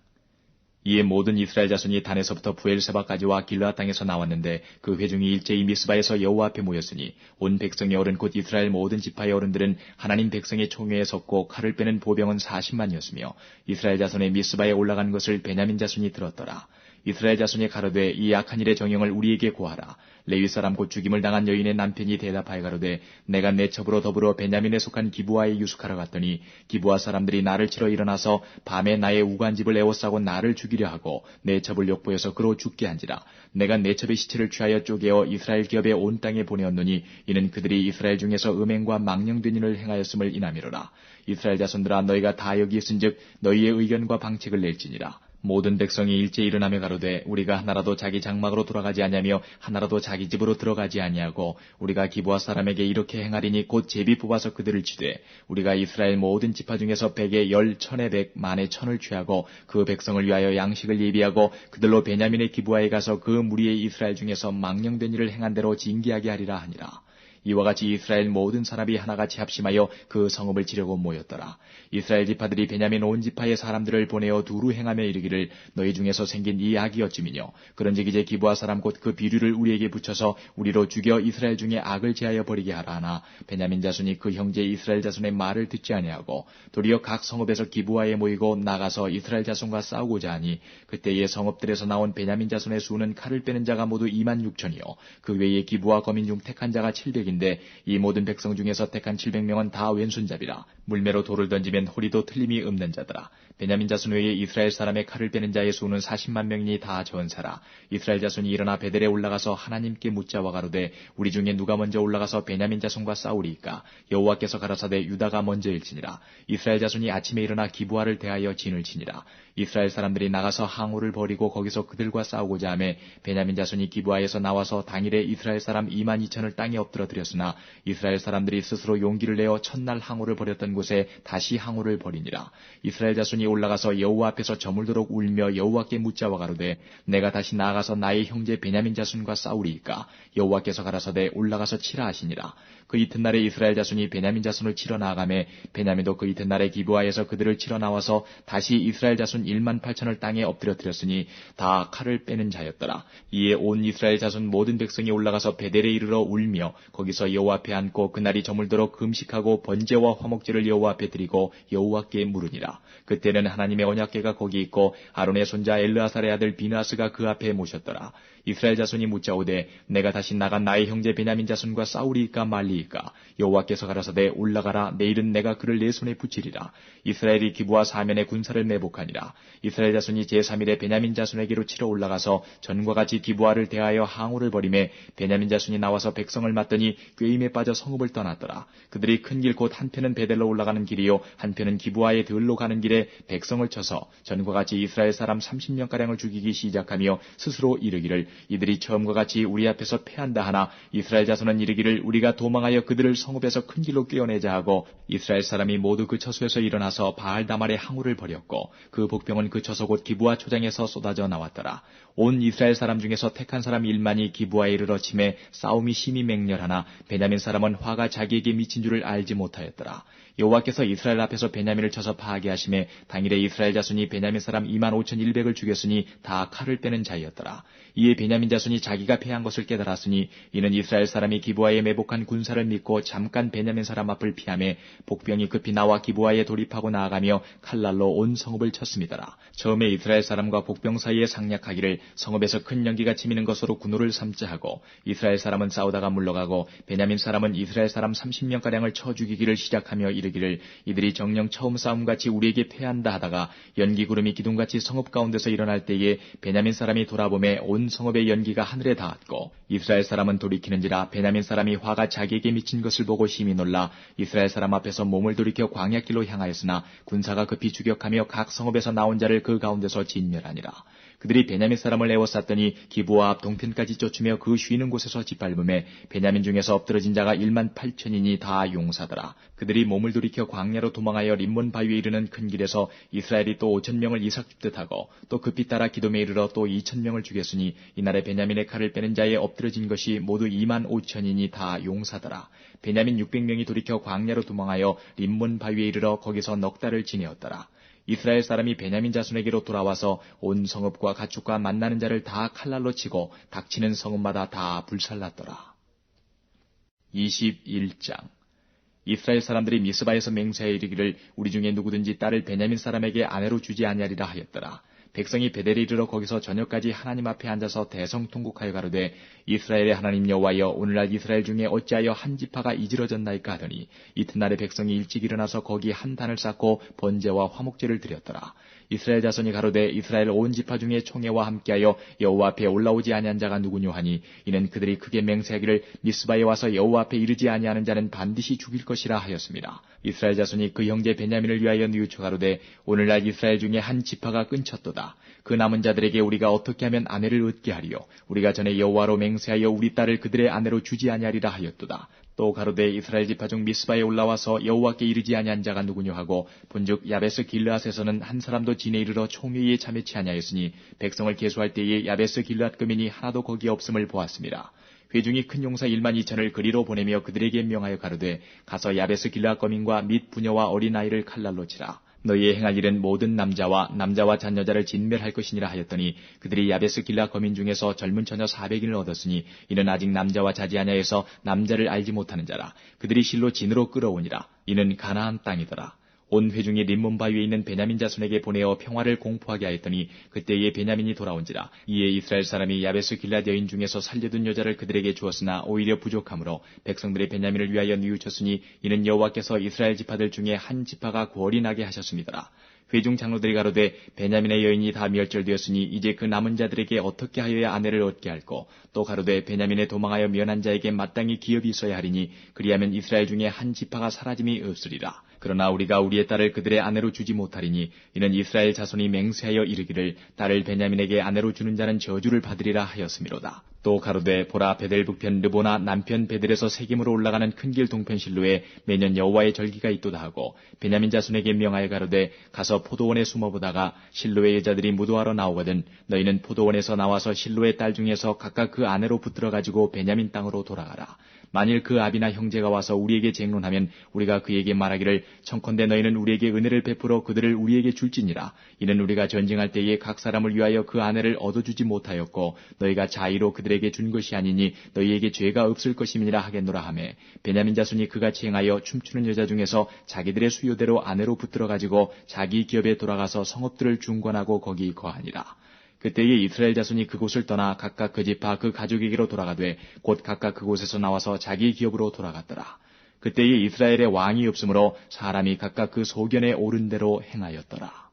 이에 모든 이스라엘 자손이 단에서부터 부엘세바까지와 길르앗 땅에서 나왔는데 그 회중이 일제히 미스바에서 여호와 앞에 모였으니 온 백성의 어른 곧 이스라엘 모든 지파의 어른들은 하나님 백성의 총회에 섰고 칼을 빼는 보병은 40만이었으며 이스라엘 자손의 미스바에 올라간 것을 베냐민 자손이 들었더라. 이스라엘 자손이 가로되 이 악한 일의 정형을 우리에게 고하라. 레위 사람 곧 죽임을 당한 여인의 남편이 대답하여 가로되 내가 내 첩으로 더불어 베냐민에 속한 기브아에 유숙하러 갔더니 기브아 사람들이 나를 치러 일어나서 밤에 나의 우간집을 에워싸고 나를 죽이려 하고 내 첩을 욕보여서 그로 죽게 한지라. 내가 내 첩의 시체를 취하여 쪼개어 이스라엘 기업의 온 땅에 보내었노니 이는 그들이 이스라엘 중에서 음행과 망령된 일을 행하였음을 인하미로라. 이스라엘 자손들아 너희가 다 여기 있은즉 너희의 의견과 방책을 낼지니라. 모든 백성이 일제 일어나며 가로되 우리가 하나라도 자기 장막으로 돌아가지 아니하며 하나라도 자기 집으로 들어가지 아니하고 우리가 기브아 사람에게 이렇게 행하리니 곧 제비 뽑아서 그들을 치되 우리가 이스라엘 모든 지파 중에서 100에 10, 1000에 100, 만에 1000을 취하고 그 백성을 위하여 양식을 예비하고 그들로 베냐민의 기브아에 가서 그 무리의 이스라엘 중에서 망령된 일을 행한 대로 징계하게 하리라 하니라. 이와 같이 이스라엘 모든 사람이 하나같이 합심하여 그 성읍을 치려고 모였더라. 이스라엘 지파들이 베냐민 온 지파의 사람들을 보내어 두루 행하며 이르기를 너희 중에서 생긴 이 악이 어찌미뇨. 그런즉 이제 기브아 사람 곧 그 비류를 우리에게 붙여서 우리로 죽여 이스라엘 중에 악을 제하여 버리게 하라 하나 베냐민 자손이 그 형제 이스라엘 자손의 말을 듣지 아니하고 도리어 각 성읍에서 기브아에 모이고 나가서 이스라엘 자손과 싸우고자 하니 그때의 성읍들에서 나온 베냐민 자손의 수는 칼을 빼는 자가 모두 26,000이요 그 외에 기브아 거민 중 택한 자가 700인데 이 모든 백성 중에서 택한 700명은 다 왼손잡이라. 물매로 돌을 던지면 호리도 틀림이 없는 자더라. 베냐민 자손 외에 이스라엘 사람의 칼을 빼는 자의 수는 40만 명이 다 전사라. 이스라엘 자손이 일어나 베델에 올라가서 하나님께 묻자와 가로되 우리 중에 누가 먼저 올라가서 베냐민 자손과 싸우리이까. 여호와께서 가라사대 유다가 먼저일지니라. 이스라엘 자손이 아침에 일어나 기브아를 대하여 진을 치니라. 이스라엘 사람들이 나가서 항우를 버리고 거기서 그들과 싸우고자 하매 베냐민 자손이 기브아에서 나와서 당일에 이스라엘 사람 22,000을 땅에 엎드려 드렸으나 이스라엘 사람들이 스스로 용기를 내어 첫날 항우를 벌였던 곳에 다시 항우를 벌이니라. 이스라엘 자손이 올라가서 여호와 앞에서 저물도록 울며 여호와께 묻자와 가로되 내가 다시 나아가서 나의 형제 베냐민 자손과 싸우리이까. 여호와께서 가라사대 올라가서 치라 하시니라. 그 이튿날에 이스라엘 자손이 베냐민 자손을 치러 나아가매 베냐민도 그 이튿날에 기브아에서 그들을 치러 나와서 다시 이스라엘 자손 18,000을 땅에 엎드려 드렸으니 다 칼을 빼는 자였더라. 이에 온 이스라엘 자손 모든 백성이 올라가서 베델에 이르러 울며 거기서 여호와 앞에 앉고 그날이 저물도록 금식하고 번제와 화목제를 여호와 앞에 드리고 여호와께 물으니라. 그때는 하나님의 언약궤가 거기 있고 아론의 손자 엘르아살의 아들 비느하스가 그 앞에 모셨더라. 이스라엘 자손이 묻자오되 내가 다시 나간 나의 형제 베냐민 자손과 싸우리이까 말리이까. 여호와께서 가라사대 올라가라. 내일은 내가 그를 내 손에 붙이리라. 이스라엘이 기브아 사면에 군사를 매복하니라. 이스라엘 자손이 제3일에 베냐민 자손에게로 치러 올라가서 전과 같이 기브아를 대하여 항우를 벌이매 베냐민 자손이 나와서 백성을 맞더니 꾀임에 빠져 성읍을 떠났더라. 그들이 큰 길 곧 한편은 베델로 올라가는 길이요 한편은 기브아의 들로 가는 길에 백성을 쳐서 전과 같이 이스라엘 사람 30명가량을 죽이기 시작하며 스스로 이르기를 이들이 처음과 같이 우리 앞에서 패한다 하나 이스라엘 자손은 이르기를 우리가 도망하여 그들을 성읍에서 큰 길로 꿰어내자 하고 이스라엘 사람이 모두 그 처소에서 일어나서 바알다말의 항우를 벌였고 그 복병은 그 처소 곧 기브아 초장에서 쏟아져 나왔더라. 온 이스라엘 사람 중에서 택한 사람 1만이 기브아에 이르러 치매 싸움이 심히 맹렬하나 베냐민 사람은 화가 자기에게 미친 줄을 알지 못하였더라. 여호와께서 이스라엘 앞에서 베냐민을 쳐서 파하게하시매 당일에 이스라엘 자손이 베냐민 사람 25,100을 죽였으니 다 칼을 빼는 자였더라. 이에 베냐민 자손이 자기가 패한 것을 깨달았으니 이는 이스라엘 사람이 기브아에 매복한 군사를 믿고 잠깐 베냐민 사람 앞을 피하매 복병이 급히 나와 기브아에 돌입하고 나아가며 칼날로 온 성읍을 쳤음이더라. 처음에 이스라엘 사람과 복병 사이에 상략하기를 성읍에서 큰 연기가 치미는 것으로 군호를 삼자 하고 이스라엘 사람은 싸우다가 물러가고 베냐민 사람은 이스라엘 사람 30명가량을 쳐 죽이기를 시작하며 이르기를 이들이 정녕 처음 싸움같이 우리에게 패한다 하다가 연기 구름이 기둥같이 성읍 가운데서 일어날 때에 베냐민 사람이 돌아보매 온 성읍의 연기가 하늘에 닿았고 이스라엘 사람은 돌이키는지라 베냐민 사람이 화가 자기에게 미친 것을 보고 심히 놀라 이스라엘 사람 앞에서 몸을 돌이켜 광야길로 향하였으나 군사가 급히 추격하며 각 성읍에서 나온 자를 그 가운데서 진멸하니라. 그들이 베냐민 사람을 에워쌌더니 기브와 앞 동편까지 쫓으며 그 쉬는 곳에서 짓밟음에 베냐민 중에서 엎드러진 자가 18,000이니 다 용사더라. 그들이 몸을 돌이켜 광야로 도망하여 림몬 바위에 이르는 큰 길에서 이스라엘이 또 5,000명을 이삭 줍듯 하고 또 급히 따라 기돔에 이르러 또 2,000명을 죽였으니 이날에 베냐민의 칼을 빼는 자에 엎드러진 것이 모두 25,000이니 다 용사더라. 베냐민 600명이 돌이켜 광야로 도망하여 림몬 바위에 이르러 거기서 넉 달을 지내었더라. 이스라엘 사람이 베냐민 자손에게로 돌아와서 온 성읍과 가축과 만나는 자를 다 칼날로 치고 닥치는 성읍마다 다 불살랐더라. 21장 이스라엘 사람들이 미스바에서 맹세하여 이르기를 우리 중에 누구든지 딸을 베냐민 사람에게 아내로 주지 아니하리라 하였더라. 백성이 베델에 이르러 거기서 저녁까지 하나님 앞에 앉아서 대성통곡하여 가로되 이스라엘의 하나님 여호와여 오늘날 이스라엘 중에 어찌하여 한 지파가 이지러졌나이까 하더니 이튿날에 백성이 일찍 일어나서 거기 한 단을 쌓고 번제와 화목제를 드렸더라. 이스라엘 자손이 가로되 이스라엘 온 지파 중에 총회와 함께하여 여호와 앞에 올라오지 아니한 자가 누구뇨 하니 이는 그들이 크게 맹세하기를 미스바에 와서 여호와 앞에 이르지 아니하는 자는 반드시 죽일 것이라 하였습니다. 이스라엘 자손이 그 형제 베냐민을 위하여 뉘우쳐 가로되 오늘날 이스라엘 중에 한 지파가 끊쳤도다. 그 남은 자들에게 우리가 어떻게 하면 아내를 얻게 하리요 우리가 전에 여호와로 맹세하여 우리 딸을 그들의 아내로 주지 아니하리라 하였도다. 또 가로되 이스라엘 지파 중 미스바에 올라와서 여호와께 이르지 아니한 자가 누구뇨 하고 본즉 야베스 길르앗에서는 한 사람도 진에 이르러 총회에 참여치 아니하였으니 백성을 계수할 때에 야베스 길르앗 거민이 하나도 거기에 없음을 보았습니다. 회중이 큰 용사 12,000을 그리로 보내며 그들에게 명하여 가로되 가서 야베스 길르앗 거민과 및 부녀와 어린아이를 칼날로 치라. 너희의 행할 일은 모든 남자와 잔여자를 진멸할 것이니라 하였더니 그들이 야베스 길르앗 거민 중에서 젊은 처녀 400인을 얻었으니 이는 아직 남자와 자지하냐 해서 남자를 알지 못하는 자라. 그들이 실로 진으로 끌어오니라. 이는 가나안 땅이더라. 온 회중이 림몬 바위에 있는 베냐민 자손에게 보내어 평화를 공포하게 하였더니 그때에 베냐민이 돌아온지라. 이에 이스라엘 사람이 야베스 길앗 여인 중에서 살려둔 여자를 그들에게 주었으나 오히려 부족하므로 백성들이 베냐민을 위하여 뉘우쳤으니 이는 여호와께서 이스라엘 지파들 중에 한 지파가 구월이 나게 하셨습니다. 회중 장로들이 가로되 베냐민의 여인이 다 멸절되었으니 이제 그 남은 자들에게 어떻게 하여야 아내를 얻게 할꼬. 또 가로되 베냐민에 도망하여 면한 자에게 마땅히 기업이 있어야 하리니 그리하면 이스라엘 중에 한 지파가 사라짐이 없으리라. 그러나 우리가 우리의 딸을 그들의 아내로 주지 못하리니 이는 이스라엘 자손이 맹세하여 이르기를 딸을 베냐민에게 아내로 주는 자는 저주를 받으리라 하였음이로다. 또 가로되 보라 베델 북편 르보나 남편 베델에서 세겜으로 올라가는 큰 길 동편 실로에 매년 여호와의 절기가 있도다 하고 베냐민 자손에게 명하여 가로되 가서 포도원에 숨어보다가 실로의 여자들이 무도하러 나오거든 너희는 포도원에서 나와서 실로의 딸 중에서 각각 그 아내로 붙들어 가지고 베냐민 땅으로 돌아가라. 만일 그 아비나 형제가 와서 우리에게 쟁론하면 우리가 그에게 말하기를 청컨대 너희는 우리에게 은혜를 베풀어 그들을 우리에게 줄지니라. 이는 우리가 전쟁할 때에 각 사람을 위하여 그 아내를 얻어주지 못하였고 너희가 자의로 그들에게 준 것이 아니니 너희에게 죄가 없을 것임이니라 하겠노라 하매 베냐민 자손이 그같이 행하여 춤추는 여자 중에서 자기들의 수요대로 아내로 붙들어 가지고 자기 기업에 돌아가서 성읍들을 중건하고 거기 거하니라. 그때에 이스라엘 자손이 그곳을 떠나 각각 그 지파 그 가족에게로 돌아가되 곧 각각 그곳에서 나와서 자기 기업으로 돌아갔더라. 그때에 이스라엘에 왕이 없으므로 사람이 각각 그 소견에 옳은 대로 행하였더라.